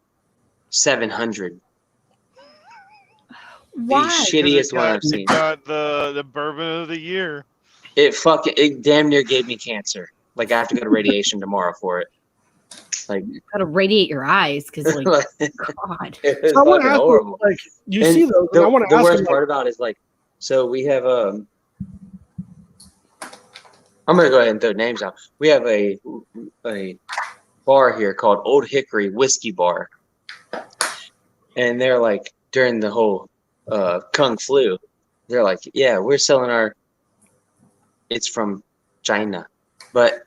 700. Why? The shittiest one I've It seen. got the bourbon of the year. It damn near gave me cancer. Like I have to go to radiation tomorrow for it. Like Gotta radiate your eyes because, like, it God. was So I want fucking to ask, horrible. like, you And see those, and I want to the ask worst them, part about it is like, so we have I'm gonna go ahead and throw names out. We have a bar here called Old Hickory Whiskey Bar, and they're like during the whole Kung Flu, they're like, yeah, we're selling our. It's from China, but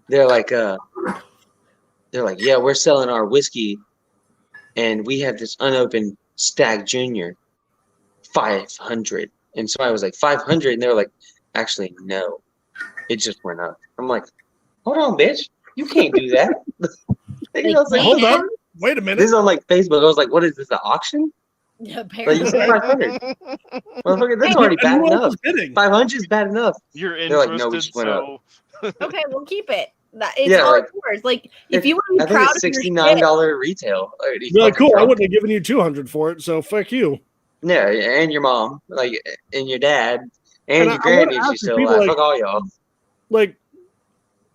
they're like, yeah, we're selling our whiskey, and we have this unopened Stag Junior 500. And so I was like, 500. And they were like, actually, no, it just went up. I'm like, hold on, bitch. You can't do that. I was like, Hold what? up. Wait a This minute. is on like Facebook. I was like, what is this, an auction? Like, Apparently. you said 500. Motherfucker, that's And already who bad else enough. is bidding? 500 is bad enough. You're They're like, no, we interested, just went up. so Okay, we'll keep it. It's Yeah, all like, yours. Like if you want to be I think proud it's of your $69 shit, retail. Already You're like, fucking cool. I drunk. wouldn't have given you 200 for it, so fuck you. Yeah, and your mom, like, and your dad, and I your wanna granny if ask she's these still people, alive. like- Fuck all y'all. Like,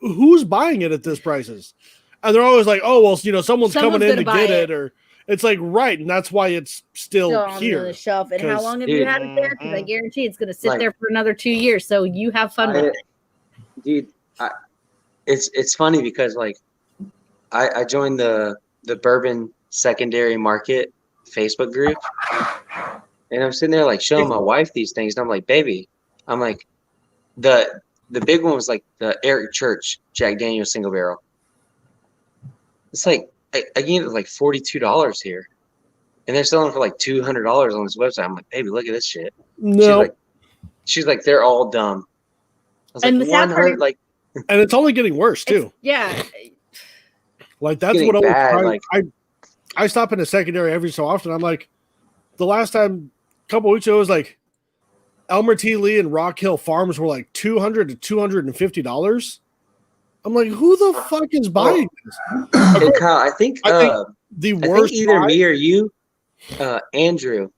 who's buying it at this prices? And they're always like, oh, well, someone's coming in gonna to buy get it, or it's like, right, and that's why it's still still on here. the shelf. And how 'cause- long have you Dude. had it there? Because I guarantee it's going to sit Like- there for another 2 years. So you have fun with it. Dude, it's funny because like I joined the Bourbon secondary market Facebook group, and I'm sitting there like showing my wife these things, and I'm like, baby, I'm like, the big one was like the Eric Church Jack Daniel's single barrel. It's like I get it like $42 here, and they're selling for like $200 on this website. I'm like, baby, look at this shit. No, She's like, they're all dumb. I was And like, the sad part 100, like, and it's only getting worse too. Yeah. Like that's getting what bad, always like- I stop in a secondary every so often. I'm like, the last time, a couple weeks ago, it was like Elmer T. Lee and Rock Hill Farms were like $200 to $250. I'm like, who the fuck is buying this? hey, Kyle, I think The I worst think either buy- me or you, Andrew,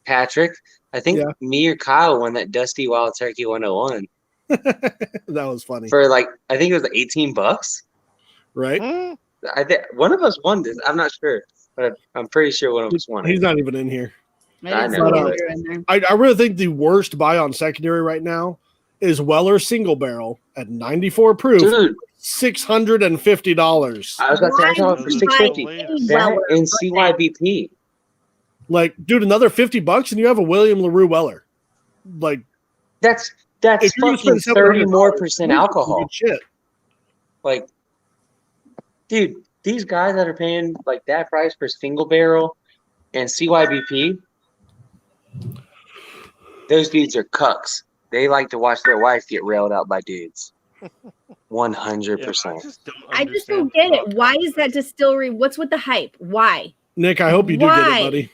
Patrick, I think Yeah. me or Kyle won that Dusty Wild Turkey 101 that was funny, for like, I think it was $18. right? I think one of us won this. I'm not sure, but I'm pretty sure one of us won He's it. not even in here. I didn't know, see but, Andrew in there. I really think the worst buy on secondary right now is Weller Single Barrel at 94 proof, Dude, $650. I was about to say, I saw it for Why $650. latest? That Weller, and okay. CYBP. Like, dude, another $50 and you have a William LaRue Weller. Like, That's if you're gonna fucking spend 30 $700, more you percent get some alcohol. good shit. Like, dude, these guys that are paying like that price for single barrel and CYBP, those dudes are cucks. They like to watch their wife get railed out by dudes. 100%. I just don't get it. Why is that distillery? What's with the hype? Why? Nick, I hope you do get Why? it, buddy.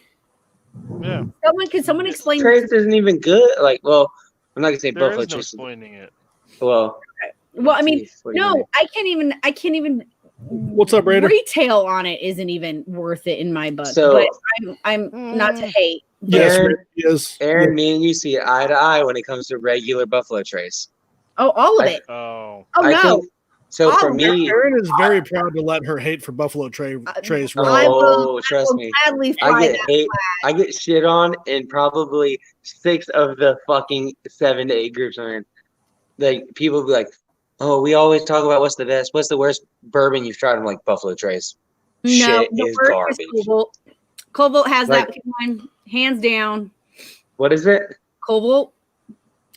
Yeah, Can someone explain? Trace isn't even good. Like, well, I'm not gonna say there Buffalo is no Trace. explaining it. Well, Well, I mean, what do you no, mean? I can't even. What's up, Raider? Retail on it isn't even worth it in my book. So- but I'm not to hate. but- Yes, Aaron- he is. Aaron, me and you see eye to eye when it comes to regular Buffalo Trace. Oh, all of I- it. Oh, Oh I no. think so. For Oh, me, Aaron is very proud to let her hate for Buffalo Trace roll. I oh, will trust me, gladly I fly get that. hate. I get shit on in probably 6 of the fucking 7 to 8 groups I'm in. Like, people be like, "Oh, we always talk about what's the best, what's the worst bourbon you've tried." I'm like, Buffalo Trace. No, Shit the is worst garbage. is Cobalt. Cobalt has Like- that one hands down. What is it? Cobalt.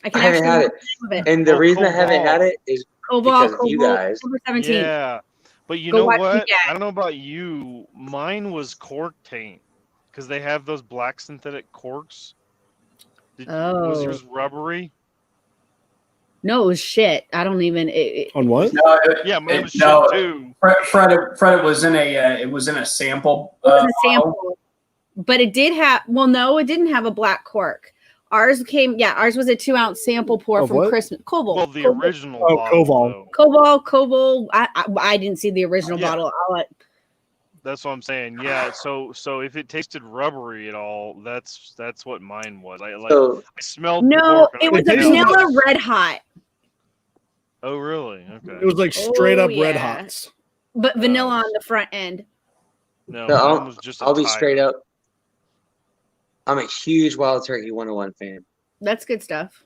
I can haven't actually had it, remember the name of it. and the Oh, reason I haven't Cobalt. had it is Cobalt, because of you Cobalt, guys. October 17th. yeah. But you Go know watch what? Jack. I don't know about you. Mine was cork taint because they have those black synthetic corks. Was Oh. yours rubbery? No, it was shit. I don't even. On what? No, Yeah, mine was no, shit too. Fred was in a it was in a sample. It was a bottle. sample, but it did have. Well, no, it didn't have a black cork. Ours came. Yeah, ours was a 2-ounce sample pour Of from what? Christmas. Cobalt. Well, the Cobalt. original Oh, bottle, Koval. though. Cobalt. I didn't see the original Yeah. bottle. That's what I'm saying. Yeah. So if it tasted rubbery at all, that's what mine was. I smelled. the No, cork and it I was a tasted "Yeah, vanilla that's-" red hot, Oh, really? Okay. It was like straight Oh, up red yeah. hots. but vanilla Oh. on the front end. No, No, mine was just. I'll be straight up. I'm a huge Wild Turkey 101 fan. That's good stuff.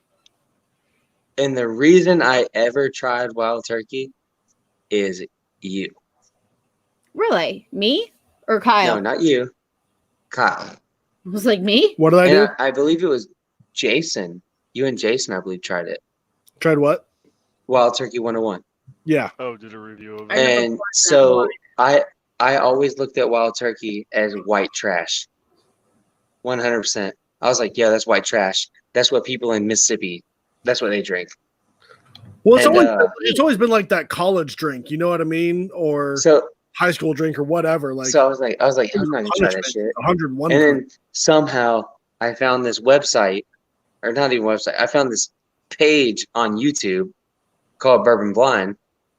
And the reason I ever tried Wild Turkey is you. Really, me or Kyle? No, not you. Kyle. It was like me. What did I do? And I believe it was Jason. You and Jason, I believe, tried it. Tried what? Wild Turkey 101. Yeah. Oh, did a review of I it. never And tried that so one. I always looked at Wild Turkey as white trash. 100%. I was like, yeah, that's white trash. That's what people in Mississippi, that's what they drink. Well, it's And, always been like that college drink, you know what I mean, or So high school drink or whatever. Like, I was like, I'm not gonna try that shit. 101. And then somehow I found this website, or not even website. I found this page on YouTube called Bourbon Blind,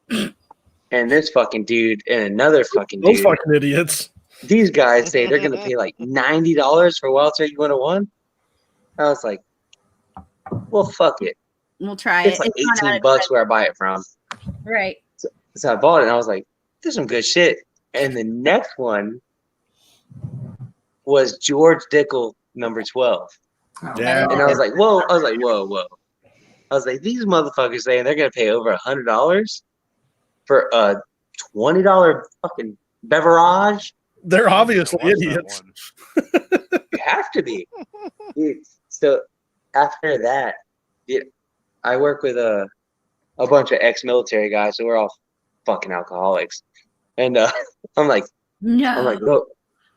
and this fucking dude and another fucking Those dude. fucking idiots. These guys say they're gonna pay like $90 for Wild Turkey 101. I was like, well, fuck it. We'll try It's it. like It's not 18 bucks where I buy it from. right. So I bought it, and I was like, "This is some good shit." And the next one was George Dickel number 12, Yeah. and I was like, "Whoa!" I was like, "These motherfuckers saying they're gonna pay over $100 for a $20 fucking beverage? They're obviously Watch that idiots. one. You have to be." Dude, so after that, I work with a bunch of ex-military guys, so we're all fucking alcoholics, and I'm like, No. "Look."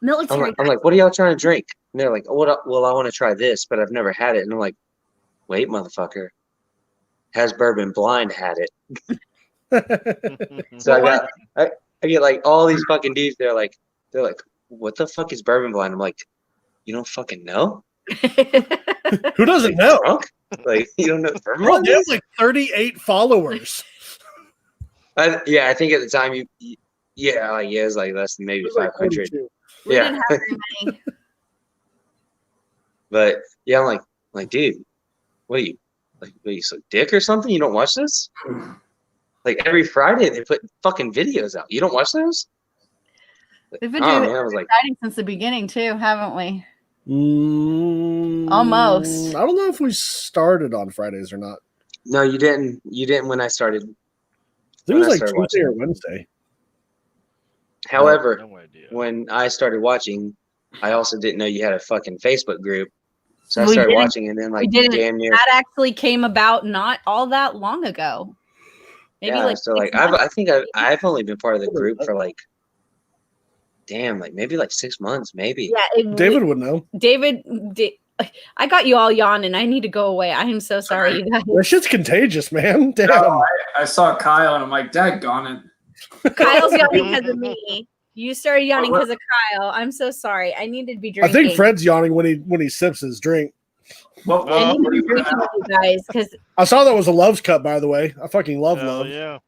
Military. I'm like, what are y'all trying to drink? And they're like, well, I want to try this, but I've never had it. And I'm like, wait, motherfucker, has Bourbon Blind had it? So I get like all these fucking dudes. They're like, what the fuck is Bourbon Blind? I'm like, you don't fucking know? Who doesn't know? Drunk? Like, you don't know Bourbon Bro, Blind they have is? like 38 followers. Yeah, I think at the time it was like less than maybe It was like 500. 42. We Yeah. didn't have very many. But yeah, I'm like, dude, what are you so dick or something? You don't watch this? Like every Friday they put fucking videos out. You don't watch those? We've been Oh, doing man, I was like, exciting since the beginning too, haven't we? Mm, Almost. I don't know if we started on Fridays or not. no, you didn't. You didn't when I started. I think it When was I like started Tuesday or watching. Wednesday. However, No idea. when I started watching, I also didn't know you had a fucking Facebook group. So I We started didn't. watching, and then like didn't. damn near. That actually came about not all that long ago. Maybe Yeah, like so 6 like months. I think I've only been part of the group for like, damn, like maybe like 6 months, maybe. Yeah, David would know. I got you all yawning. I need to go away. I am so sorry, you guys. That shit's contagious, man. Damn. No, I saw Kyle and I'm like, daggone it. Kyle's yawning because of me. You started yawning because of Kyle. I'm so sorry. I needed to be I drinking. think Fred's yawning when he sips his drink. What I need what to are be you gonna drinking have? with you guys because I saw that was a Love's cup, by the way. I fucking love Hell Love. yeah.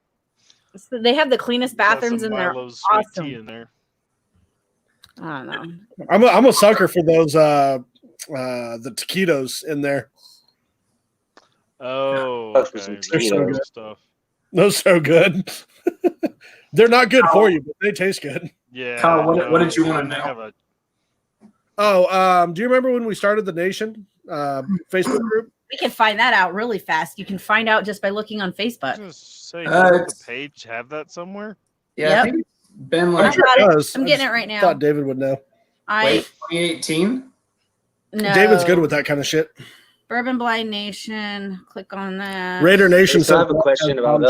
they have the cleanest Got bathrooms some and they're Milo's sweet awesome. tea in there. I don't know. I'm a sucker for those the taquitos in there. Oh, Fuck for okay. some Very Tito's. good stuff. Those so good. They're not good for you, but they taste good. Yeah. Kyle, what did you no, wanna they know? have a- Oh, do you remember when we started the Nation Facebook group? We can find that out really fast. You can find out just by looking on I was Facebook. gonna say, Uh, doesn't the it's- page have that somewhere? Yeah, Yep. I think it's been I like got it. does. I'm I getting just it right now. Thought David would know. I 2018. no. David's good with that kind of shit. Bourbon Blind Nation. Click on that. Raider Nation. So I have a said- question about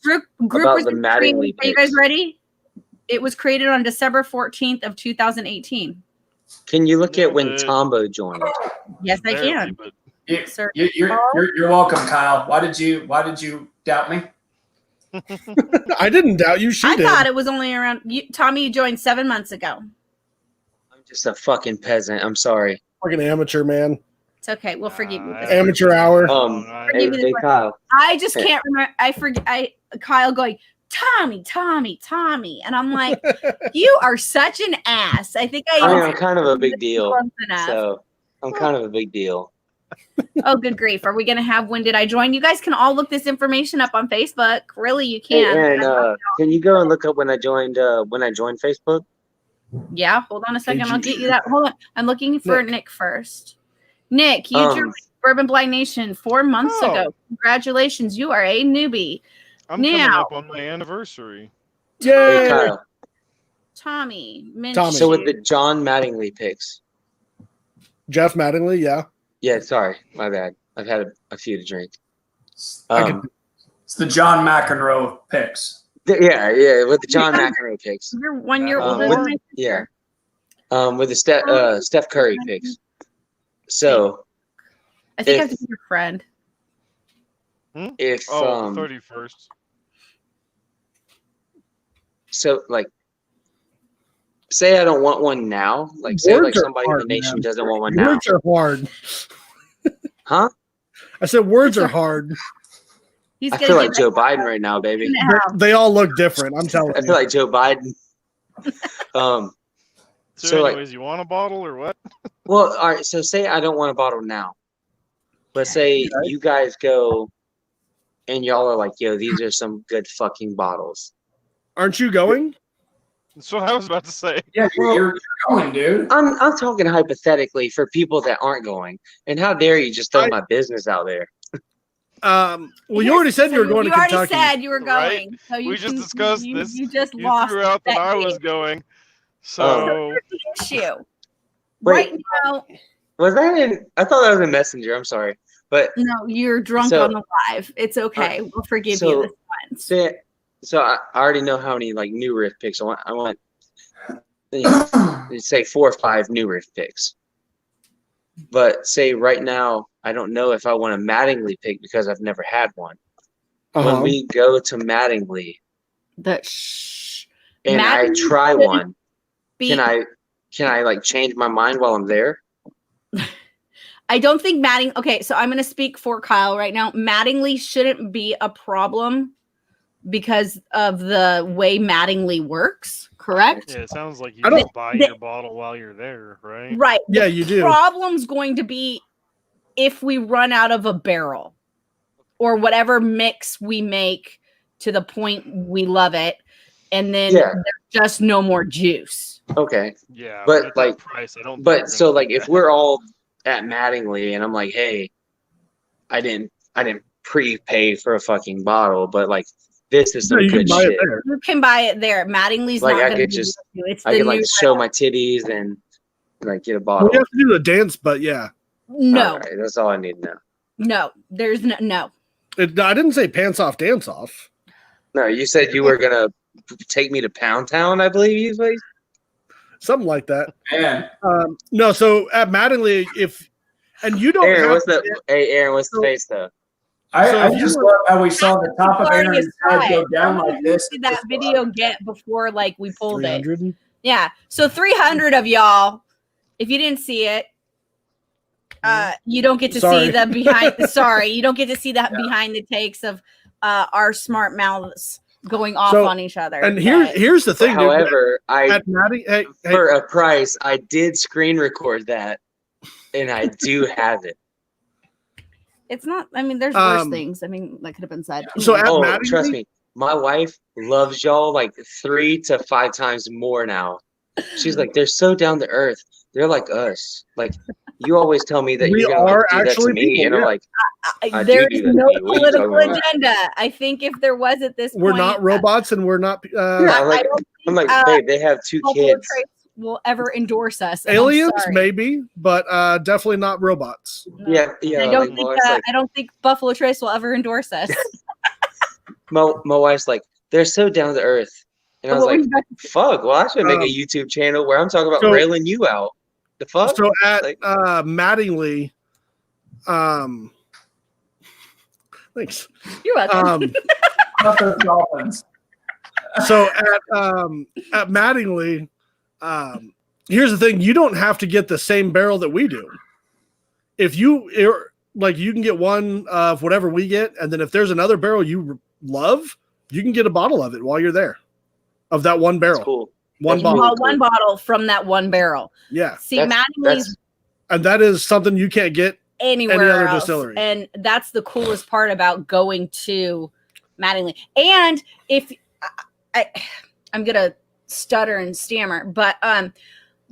Group about was the Mattingly created. Are you guys picks. ready? It was created on December 14th of 2018. Can you look at when Nailed it. Tombo joined? Yes, I Barely, can. but Sir. You're welcome, Kyle. Why did you doubt me? I didn't doubt you. She I did. thought it was only around. Tommy, you joined 7 months ago. I'm just a fucking peasant. I'm sorry. Fucking amateur, man. It's okay. We'll forgive you. Nah, this I- one. Amateur hour. Hey, Forgive me this hey one. Kyle. I just can't remember. I forget. Kyle going, Tommy, and I'm like, you are such an ass. I think I mean, I'm kind of a big deal. enough. So I'm kind of a big deal. Oh, good grief! Are we gonna have when did I join? You guys can all look this information up on Facebook. Really, you Hey, can. Aaron, can you go and look up when I joined Facebook? Yeah, hold on a second. Did I'll you- get you that. Hold on. I'm looking for Nick first. Nick, you joined Bourbon Blind Nation 4 months Oh. ago. Congratulations, you are a newbie. I'm coming Now- up on my anniversary. Hey Yay! Kyle. Tommy, Tommy. So with the John Mattingly picks. Jeff Mattingly, yeah. Yeah, sorry, my bad. I've had a few to drink. I could- It's the John McEnroe picks. Yeah, with the John McEnroe picks. you're 1 year Um, older with- than my sister. Yeah. With the Steph Curry picks. So I think I if- have to be your friend. if Oh, 31st. so like say I don't want one now, like say like Words are somebody hard, in the nation man. doesn't want one now, Words are hard. huh? I said words are hard. He's I gonna feel get like Joe Biden right now, baby. They all look different. I'm telling I you. feel like Joe Biden. So, So, like- anyways, you want a bottle or what? Well, all right. So say I don't want a bottle now, but say you guys go and y'all are like, yo, these are some good fucking bottles. Aren't you going? That's what I was about to say. Yeah, you're going, dude. I'm talking hypothetically for people that aren't going. And how dare you just throw my business out there? Well, you already said you were going to You already Kentucky. said you were Right? going. So you We just can- discussed you, this. You just You lost threw out that I game. was going. So Here's the issue. Wait. Right now, Was that in? I thought that was a messenger. I'm sorry, but no, you're drunk So- on the live. It's okay. We'll forgive so- you this once. so I already know how many like new riff picks. I want say 4 or 5 new riff picks. But say right now, I don't know if I want a Mattingly pick because I've never had one. When we go to Mattingly The and I Mattingly try shouldn't one, be- can I like change my mind while I'm there? I don't think Matting. Okay, so I'm going to speak for Kyle right now. Mattingly shouldn't be a problem because of the way Mattingly works. Correct? yeah, it sounds like you I don't- just buy your bottle while you're there, right? Right. Yeah, The you do. Problem's going to be if we run out of a barrel or whatever mix we make to the point we love it, and then Yeah. there's just no more juice. Okay. Yeah, But, at like- that price, I don't. think But you're so gonna like do if that. we're all at Mattingly and I'm like, hey, I didn't prepay for a fucking bottle, but like this is No, some you can good buy shit. it there. You can buy it there. Mattingly's Like, not I going to could be just- you. It's I the could like new show my titties and like get a bottle. Well, you have to do the dance, but yeah. no, All right, that's all I need to know. no. There's no. I didn't say pants off, dance off. No, you said you were gonna take me to Pound Town, I believe you said. Something like that. Man, No, so at Mattingly, and you don't Aaron, have what's to the hey Aaron, what's the So- face though? I if you just were- love how we saw the top of Already Aaron's head go applied. down How like many views this. did that video get before like we pulled it? 300. Yeah. So 300 of y'all, if you didn't see it, you don't get to Sorry. see the behind. Sorry, you don't get to see that behind the takes of our smart mouths going off So- on each other. And Okay. here's the thing, dude. However, At Matting, hey, for a price, I did screen record that, and I do have it. It's not. I mean, there's worse Um, things. I mean, that could have been said. So at Oh, Mattingly, trust me, my wife loves y'all like 3 to 5 times more now. She's like, they're so down to earth. They're like us. Like you always tell me that We you're gonna are like, do that to actually me, people, and I'm yeah. like, I There do is that no to you. What are you political talking about? agenda. I think if there was at this we're point, not robots and we're not Yeah, I like, don't I'm like, uh, babe, they have 2 Buffalo kids. Trace will ever endorse us. I'm aliens, sorry. maybe, but definitely not robots. No. Yeah, yeah. I Like, don't my think. wife's like, I don't think Buffalo Trace will ever endorse us. my wife's like, they're so down to earth, and I was What were like, you about to- fuck. Well, I should make a Um, YouTube channel where I'm talking about so- railing you out. The fuck? So at Like- Mattingly, thanks. You're welcome. Not those dolphins. So at Mattingly, here's the thing: you don't have to get the same barrel that we do. If you like, you can get one of whatever we get, and then if there's another barrel you love, you can get a bottle of it while you're there, of that one barrel, That's cool. one That's bottle. really One bottle from that one barrel. Yeah, See, That's- Mattingly's and that is something you can't get. anywhere other else. distillery. And that's the coolest part about going to Mattingly. And if I'm gonna stutter and stammer, but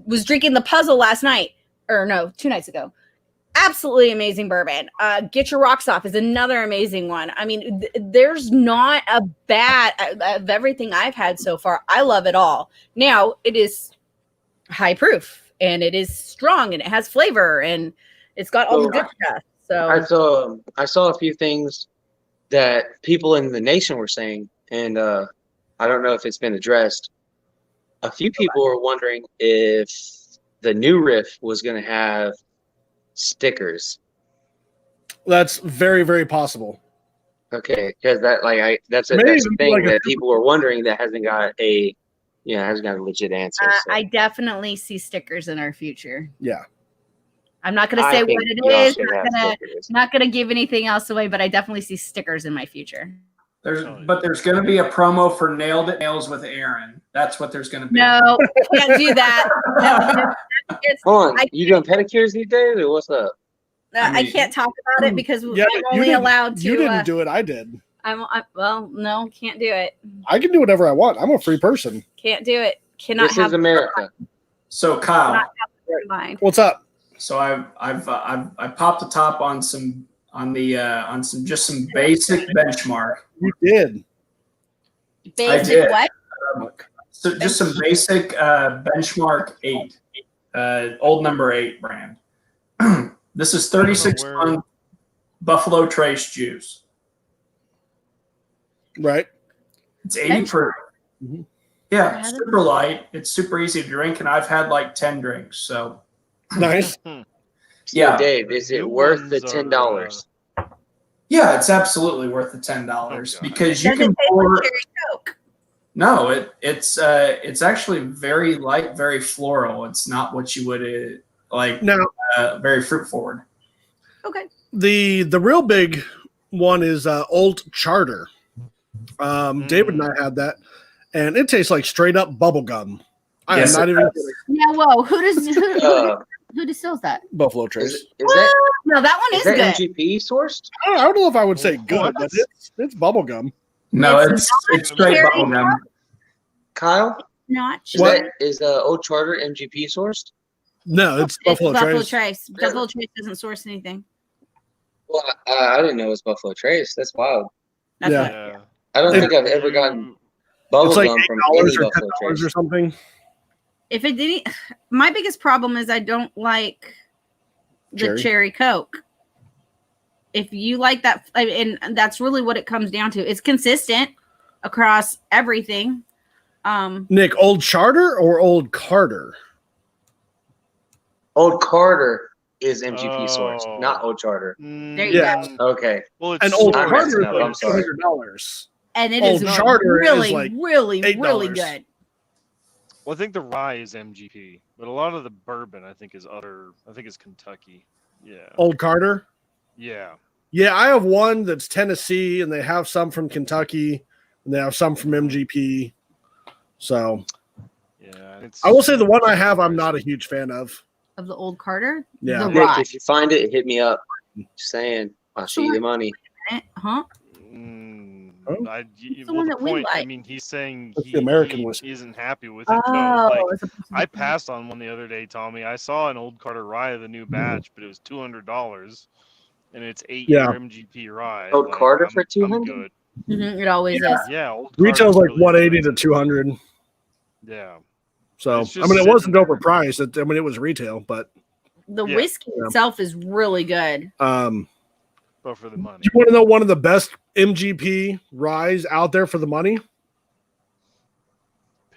was drinking the Puzzle last night, or no, 2 nights ago. Absolutely amazing bourbon. Get Your Rocks Off is another amazing one. I mean, there's not a bad of everything I've had so far. I love it all. Now it is high proof and it is strong and it has flavor and it's got all the good stuff. So I saw a few things that people in the nation were saying, and I don't know if it's been addressed. A few people were wondering if the new riff was going to have stickers. That's very, very possible. Okay, because that's a Maybe thing like a- that people were wondering that hasn't got a legit answer. So. I definitely see stickers in our future. Yeah. I'm not going to I say think what it y'all is. should have stickers. Not gonna give anything else away, but I definitely see stickers in my future. There's going to be a promo for Nailed It Nails with Aaron. That's what there's going to be. No, can't do that. No, Hold on, you doing pedicures these days, or what's up? I can't talk about it because Yeah, I'm only allowed to. You didn't do it. I did. Well, no, can't do it. I can do whatever I want. I'm a free person. Can't do it. Cannot This have is America. So Kyle, Cannot have mind. What's up? so I've popped the top on some just some basic benchmark. You did. Basic did. what? So just some basic benchmark 8, old number 8 brand. This is 36 month Buffalo Trace juice. Right. It's 80 proof. Mhm. Yeah, super light. It's super easy to drink, and I've had like 10 drinks. So Nice. yeah, Dave, is it New worth the ones $10? yeah, it's absolutely worth the $10 Oh, God. because you Does can it taste pour. like cherry Coke? No, it's actually very light, very floral. It's not what you would like. Now, Very fruit forward. Okay. the real big one is Old Charter. David and I had that, and it tastes like straight up bubble gum. I Yes, am not it even does. kidding. Yeah. Whoa. Who distills that? Buffalo Trace. Is that No, that one is is that good. MGP sourced? I don't know if I would say good, What? but it's bubble gum. No, It's it's straight cherry bubble gum. Kyle, Not What? is Old Charter MGP sourced? No, it's Buffalo Trace. Trace. Really? Buffalo Trace doesn't source anything. Well, I didn't know it was Buffalo Trace. That's wild. That's Yeah. what- Yeah. I don't If think I've ever gotten bubble It's like gum from $8 any or Buffalo $10 Trace. or something. If it didn't, my biggest problem is I don't like the cherry Coke. If you like that, and that's really what it comes down to. It's consistent across everything. Nick, Old Charter or Old Carter? Old Carter is MGP Oh. sourced, not Old Charter. There you Yeah. go. Okay. Well, it's And Old I'm Carter messing is up. like I'm sorry. $200. And it Old is Charter is really, like really, really $8. good. Well, I think the rye is MGP, but a lot of the bourbon I think is Kentucky. Yeah. Old Carter? Yeah. Yeah, I have one that's Tennessee, and they have some from Kentucky, and they have some from MGP. So Yeah. I will say the one I have, I'm not a huge fan of. Of the Old Carter? Yeah. The Nick, rye. if you find it, hit me up. Just saying, I'll show you the money. Huh? Oh. It's the one that we I like. mean, he's saying That's the American whiskey. isn't happy with it. Oh, Like, it's a- I passed on one the other day, Tommy. I saw an Old Carter rye, the new batch, but it was $200, and it's 8-year Yeah. MGP rye. Old Carter for I'm 200? good. Mhm, it always Yeah. is. Yeah, Old Retail's Carter's like really 180 to expensive. 200. Yeah. So It's I just mean, it sitting wasn't there. overpriced. I mean, it was retail, but The Yeah. whiskey Yeah. itself is really good. But for the money. Do you want to know one of the best MGP ryes out there for the money?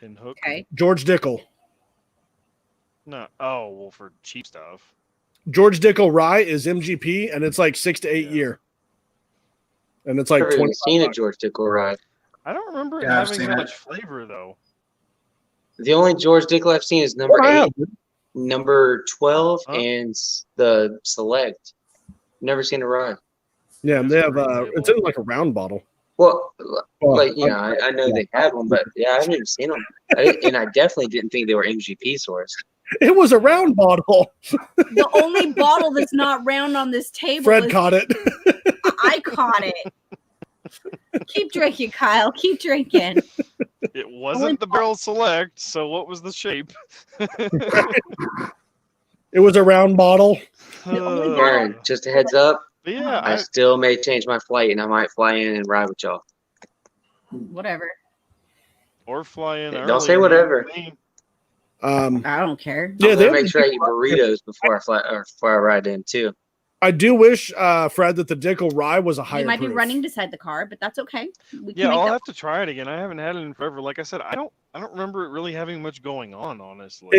Pinhook? Okay. George Dickel. No. Oh, well, for cheap stuff. George Dickel rye is MGP, and it's like 6 to 8 Yeah. year. And it's I've like never 20. even seen a George Dickel rye. I don't remember it Yeah, I've having seen that it. much flavor, though. The only George Dickel I've seen is number What I 8, have, number 12, Huh? and the Select. Never seen a rye. yeah, That's they have pretty it's in like a round bottle. Well, Well, like, you know, I know they had one, but yeah, I haven't even seen them. And I definitely didn't think they were MGP sourced. It was a round bottle. The only bottle that's not round on this table Fred is caught it. I caught it. Keep drinking, Kyle. Keep drinking. It wasn't the Barrel Select, so what was the shape? It was a round bottle. only Aaron, just a heads up, But yeah, I still may change my flight, and I might fly in and ride with y'all. Whatever. or fly in. Don't early say and whatever. leave. I don't care. Yeah, I'm they gonna have make sure I eat burritos before I fly or before I ride in too. I do wish, Fred, that the Dickel rye was a higher You might be proof. running beside the car, but that's okay. We can Yeah, make I'll that- have to try it again. I haven't had it in forever. Like I said, I don't remember it really having much going on. Honestly,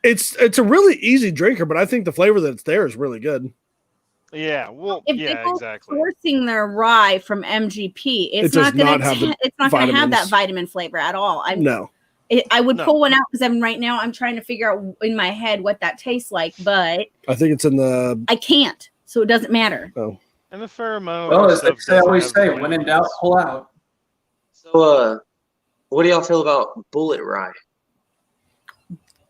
It's a really easy drinker, but I think the flavor that's there is really good. Yeah, well, If yeah, people exactly. sourcing their rye from MGP, It it's does not going not to have the it's not going to have that vitamins. vitamin flavor at all. No. I would No. pull one out because I'm trying to figure out in my head what that tastes like, but I think it's in the. I can't, so it doesn't matter. Oh, And a fair amount. Well, of as stuff they doesn't always have the say, when in doubt, vitamins. pull out. So, what do y'all feel about bullet rye?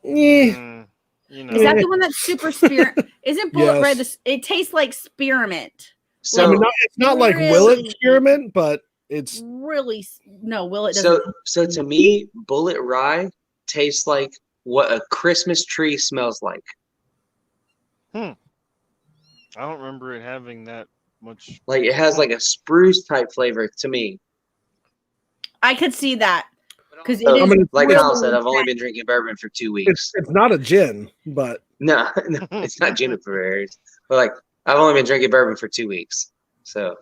Mm, you know, Is that the one that's super spearmint? Isn't Bullet Rye? Yes. It tastes like spearmint. So, I mean, it's not like Willet Really? experiment, but it's Really? No, Willet doesn't. so to me, bullet rye tastes like what a Christmas tree smells like. I don't remember it having that much. Like it has like a spruce type flavor to me. I could see that because it So, is. I mean, like really Al said, I've only intense. been drinking bourbon for 2 weeks. it's not a gin, but No, it's not juniper berries. But like I've only been drinking bourbon for 2 weeks. So,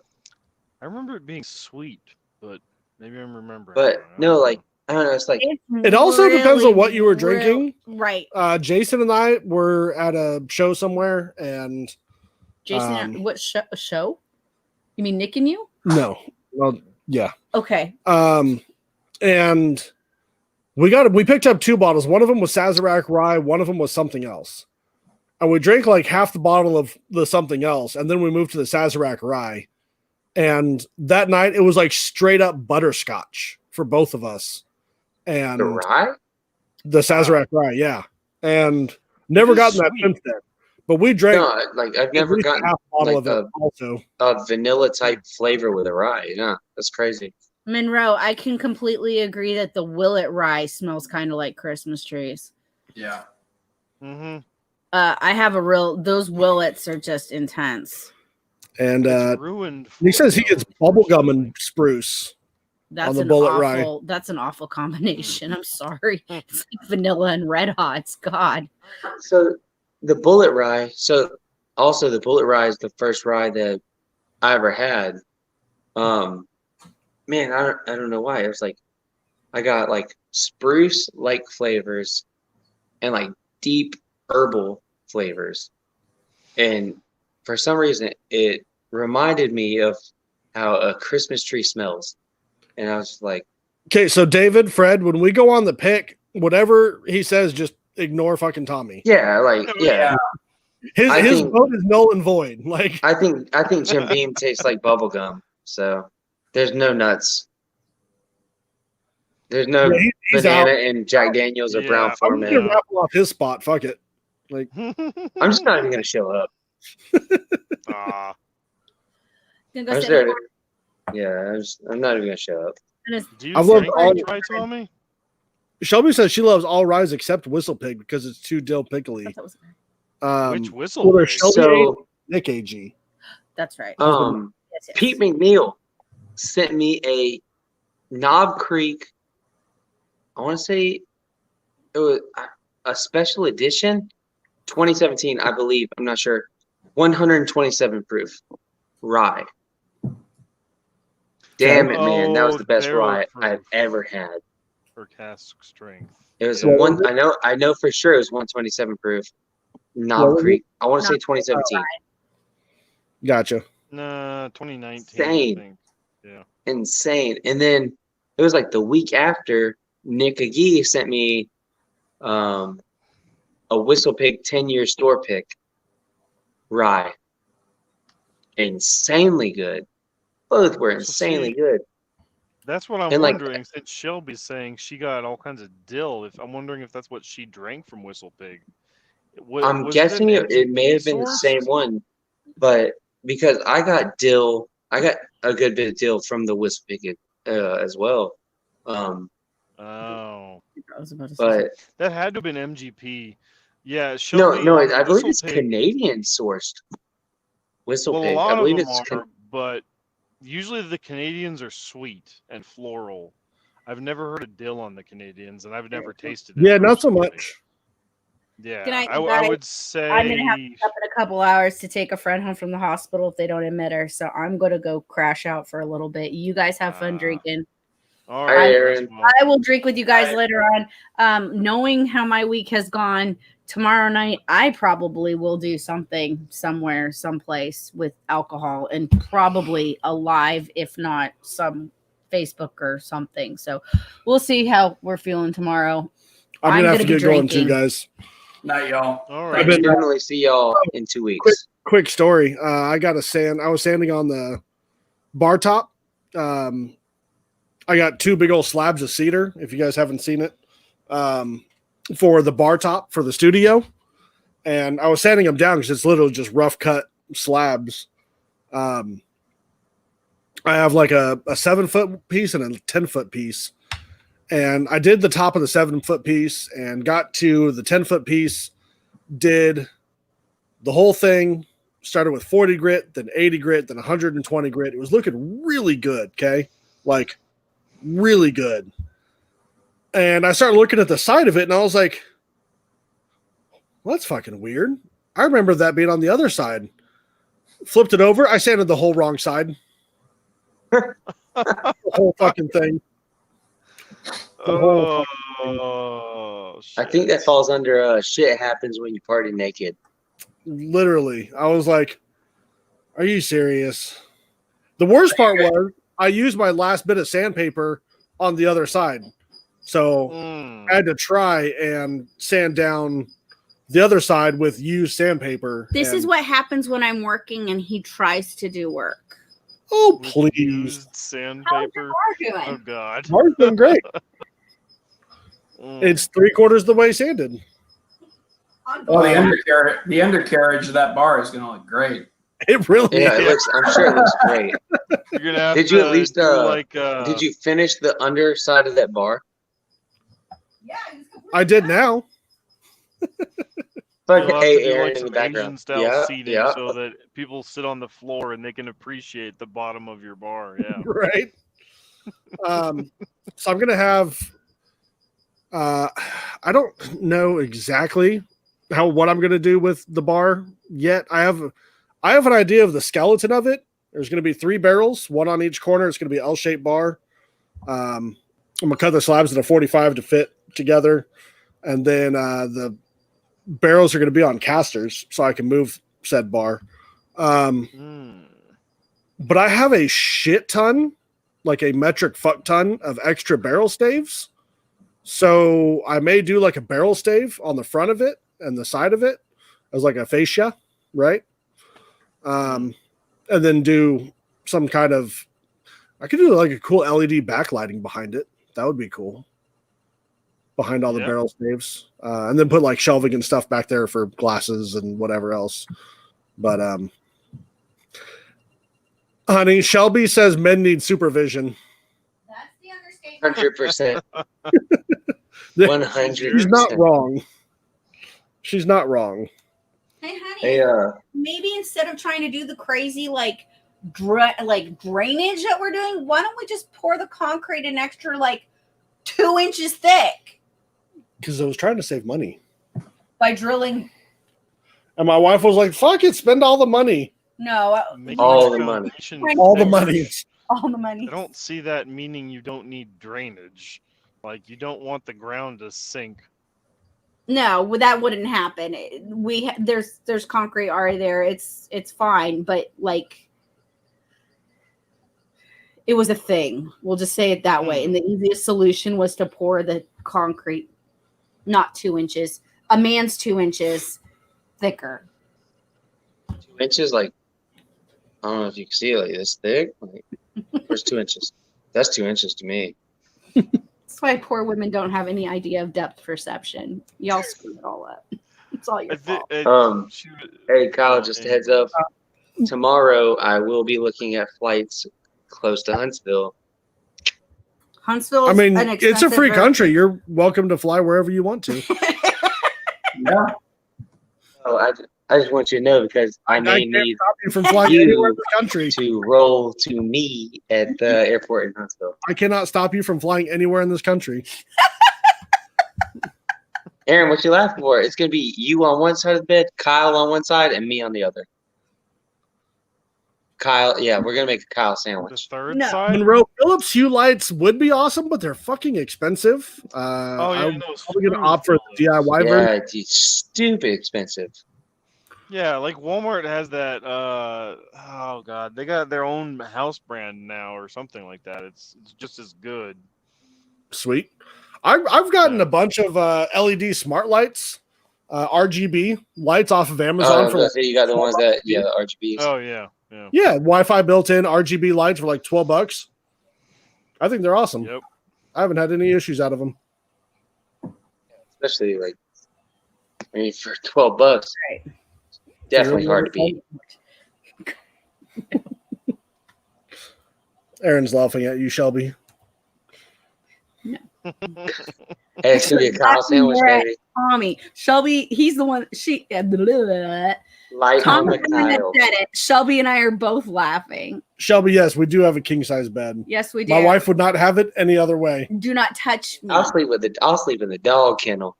I remember it being sweet, but maybe I'm remembering. but wrong. I no, don't like know. I don't know. It's like it also depends on what you were really- drinking. Right. Jason and I were at a show somewhere, and Jason, what show? You mean Nick and you? no, well, yeah, Okay. and we picked up 2 bottles. One of them was Sazerac rye, one of them was something else, and we drank like half the bottle of the something else, and then we moved to the Sazerac rye, and that night it was like straight up butterscotch for both of us, and the rye. the Sazerac rye, yeah, and never is gotten that sweet. since then. But we drank No, like I've at never least gotten half a bottle like of it also. a vanilla type flavor with a rye. Yeah, that's crazy. Monroe, I can completely agree that the Willet rye smells kind of like Christmas trees. Yeah. Mm-hmm. I have those Willets are just intense. And It's ruined. he for says he me, gets though. bubblegum and spruce. That's the an Bullet awful. Rye. That's an awful combination. I'm sorry. It's like vanilla and red hots. God. So the bullet rye. So also the bullet rye is the first rye that I ever had. Man, I don't know why. It was like I got like spruce like flavors and like deep herbal flavors, and for some reason it reminded me of how a Christmas tree smells, and I was like, Okay, so David, Fred, when we go on the pick, whatever he says, just ignore fucking Tommy. yeah, like yeah. His I his think- vote is null and void. Like I think Jim Beam tastes like bubble gum. So there's no nuts. There's no yeah, he's banana out. and Jack Daniels or brown Yeah. I'm format. gonna raffle off his spot. Fuck it. Like I'm just not even gonna show up. Ah, Gonna I'm go just sit there in the to- yeah, I'm not even gonna show up. corner. do you I've loved drink all- rye, Tommy? Shelby says she loves all ryes except Whistle Pig because it's too dill pickly. Which whistle? well, there's pig? Shelby So Nick AG. That's right. um Yes, yes. Pete McNeil sent me a Knob Creek, I want to say it was a special edition 2017, I believe, I'm not sure, 127 proof rye. Damn it, man, that was the best barrel rye I've proof. ever had. For cask strength. It was What one. was it? I know for sure it was 127 proof. Knob What was Creek. I want to say Knob 2017. Gotcha. Nah, 2019. Insane. I think. Yeah. Insane. And then it was like the week after, Nick Agee sent me a Whistle Pig 10-year store pick rye. Insanely good. Both were insanely see, good. That's what I'm And, like, wondering. Since Shelby's saying she got all kinds of dill, if I'm wondering if that's what she drank from Whistle Pig. I'm Was guessing an it may have been the sourced? same one, but because I got dill, I got a good bit of dill from the Whistle Pig as well. Oh, I was about to say But that had to have been MGP. Yeah, Shelby. no, on I believe Whistle it's Pig- Canadian sourced Whistle Well, Pig. a lot I believe of them it's are, but usually the Canadians are sweet and floral. I've never heard of dill on the Canadians, and I've never tasted it. Yeah, not so personally. much. Yeah, Good night, I you I guys. would say. I'm gonna have to get up in a couple hours to take a friend home from the hospital if they don't admit her. So I'm gonna go crash out for a little bit. You guys have fun Ah. drinking. All Hi, right, Aaron. well, I will drink with you guys Bye. later on. Knowing how my week has gone, tomorrow night I probably will do something somewhere, someplace with alcohol and probably a live, if not some Facebook or something. So we'll see how we're feeling tomorrow. I'm gonna have to be get going too, drinking. guys. Night, y'all. All I right. can definitely see y'all in 2 weeks. Quick story. I was sanding on the bar top. I got 2 big old slabs of cedar, if you guys haven't seen it, for the bar top for the studio. And I was sanding them down because it's literally just rough cut slabs. I have like a 7-foot piece and a 10-foot piece. And I did the top of the 7-foot piece and got to the 10-foot piece, did the whole thing, started with 40 grit, then 80 grit, then 120 grit. It was looking really good, okay? Like, really good. And I started looking at the side of it, and I was like, well, that's fucking weird. I remember that being on the other side. Flipped it over. I sanded the whole wrong side. The whole fucking thing. Oh, I think that falls under shit happens when you party naked. Literally. I was like, are you serious? The worst part was I used my last bit of sandpaper on the other side. So I had to try and sand down the other side with used sandpaper. This is what happens when I'm working and he tries to do work. Oh, With please. used How's sandpaper. your car Oh doing? God. Mark's doing great. It's 3/4 the way sanded. Well, the undercarriage of that bar is going to look great. It really Yeah, it is. looks. I'm sure it looks great. You're gonna have Did you to at least do like did you finish the underside of that bar? Yeah, I did now. you'll have to Hey, do Aaron like in the some background. Asian style Yeah, seating yeah. so that people sit on the floor and they can appreciate the bottom of your bar. Yeah. Right. So I'm gonna have I don't know exactly what I'm gonna do with the bar yet. I have an idea of the skeleton of it. There's gonna be 3 barrels, 1 on each corner. It's gonna be an L-shaped bar. I'm gonna cut the slabs at a 45 to fit together, and then the barrels are gonna be on casters so I can move said bar. But I have a shit ton, like a metric fuck ton of extra barrel staves. So I may do like a barrel stave on the front of it and the side of it as like a fascia, right? And then do some kind of, I could do like a cool LED backlighting behind it. That would be cool. Behind all the barrel staves. And then put like shelving and stuff back there for glasses and whatever else. But honey, Shelby says men need supervision. that's the understatement. 100%. 100%. She's not wrong. She's not wrong. Hey, honey. Hey, Maybe instead of trying to do the crazy like drainage that we're doing, why don't we just pour the concrete an extra like 2 inches thick Because I was trying to save money. by drilling? And my wife was like, fuck it, spend all the money. No, All the money. All the money. all the money. I don't see that meaning you don't need drainage. Like you don't want the ground to sink. No, that wouldn't happen. There's concrete already there. It's fine, but like it was a thing. We'll just say it that way. And the easiest solution was to pour the concrete, not 2 inches. A man's 2 inches thicker. 2 inches, like, I don't know if you can see it, like this thick. Like, where's 2 inches? That's 2 inches to me. That's why poor women don't have any idea of depth perception. Y'all screw it all up. It's all your fault. Hey, Kyle, just a heads up. Tomorrow, I will be looking at flights close to Huntsville. Huntsville. I mean, it's a free country. You're welcome to fly wherever you want to. Yeah. Oh, I just want you to know because I may need stop you from flying anywhere in the country to roll to me at the airport in Huntsville. I cannot stop you from flying anywhere in this country. Aaron, what you laughing for? It's gonna be you on one side of the bed, Kyle on one side, and me on the other. Kyle. Yeah, we're gonna make a Kyle The sandwich. third No. side. Monroe Phillips hue lights would be awesome, but they're fucking expensive. Oh yeah, I'm those probably gonna screws, opt for the fellas. DIY version. Yeah, it's stupid expensive. Yeah, like Walmart has that. Oh god, they got their own house brand now or something like that. It's just as good. Sweet. I've gotten Yeah. a bunch of LED smart lights, RGB lights off of Amazon for like, You got the ones that the RGBs. Oh yeah, yeah. yeah, Wi-Fi built-in RGB lights for like $12. I think they're awesome. Yep. I haven't had any issues out of them. Especially like, I mean, for $12, Right. definitely hard to beat. Aaron's laughing at you, Shelby. Hey, it's gonna be a Kyle sandwich, baby. Tommy, Shelby, he's the one. Light on Tommy the the one that Kyle. said it. Shelby and I are both laughing. Shelby, yes, we do have a king-size bed. Yes, we do. My wife would not have it any other way. Do not touch me. I'll sleep in the dog kennel.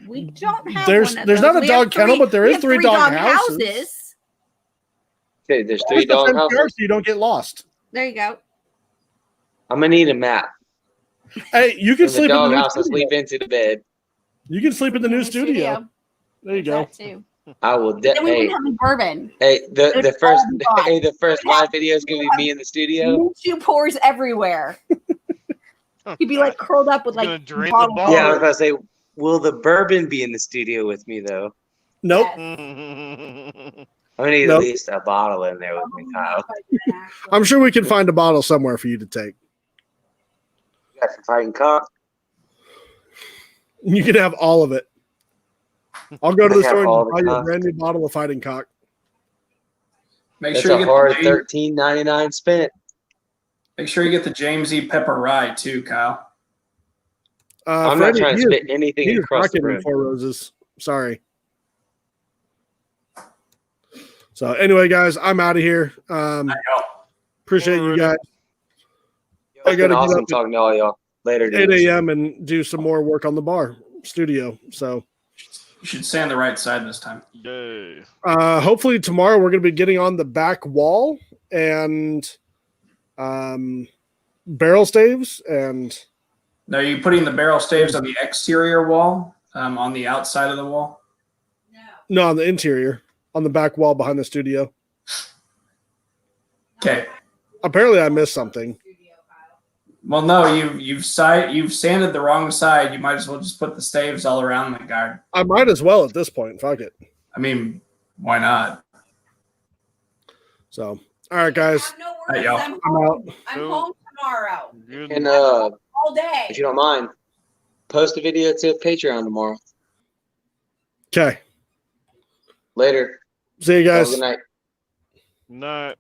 We don't have There's one of not those. a We dog have kennel, but there we is have 3 dog houses. Okay, there's Just 3 the dog fence houses. there so you don't get lost. There you go. I'm gonna need a map. Hey, you can From the sleep in the dog new house to studio. sleep into the bed. You can sleep in the new studio. There you go. That too. I will. Then we Hey, would have a bourbon. hey, the It's first all gone. hey, the first live video is gonna be me in the studio. Mooshu pores everywhere. He'd be like curled up with He's like gonna drain the bottle bottle. Yeah, I was water. about to say, will the bourbon be in the studio with me though? Nope. Yes. I'm gonna need Nope. at least a bottle in there with me, Kyle. I'm sure we can find a bottle somewhere for you to take. You got some fighting cock. You can have all of it. I'll go to I the have store all and the buy you a cock. brand new bottle of fighting cock. Make That's sure a you hard get the James, $13.99 spent. make sure you get the James E. Pepper Rye too, Kyle. I'm Freddie, not trying to he spit is- anything he is across the rocking in room. 4 Roses. Sorry. So anyway, guys, I'm out of here. I know. Appreciate you guys. Yo, I It's gotta been get awesome up at talking to all y'all. Later, 8 dudes. a.m. and do some more work on the bar studio. So You should stay on the right side this time. Yay. hopefully tomorrow we're going to be getting on the back wall and barrel staves and Now, are you putting the barrel staves on the exterior wall, on the outside of the wall? no, on the interior, on the back wall behind the studio. Okay. Apparently I missed something. Well, no, you've sanded the wrong side. You might as well just put the staves all around the guard. I might as well at this point. Fuck it. I mean, why not? So, all right, guys. Have no Hey, worries. y'all. I'm I'm home. out. I'm Cool. home tomorrow. Good. And All day. if you don't mind, post a video to Patreon tomorrow. Okay. Later. See you Have a guys. good night. Night.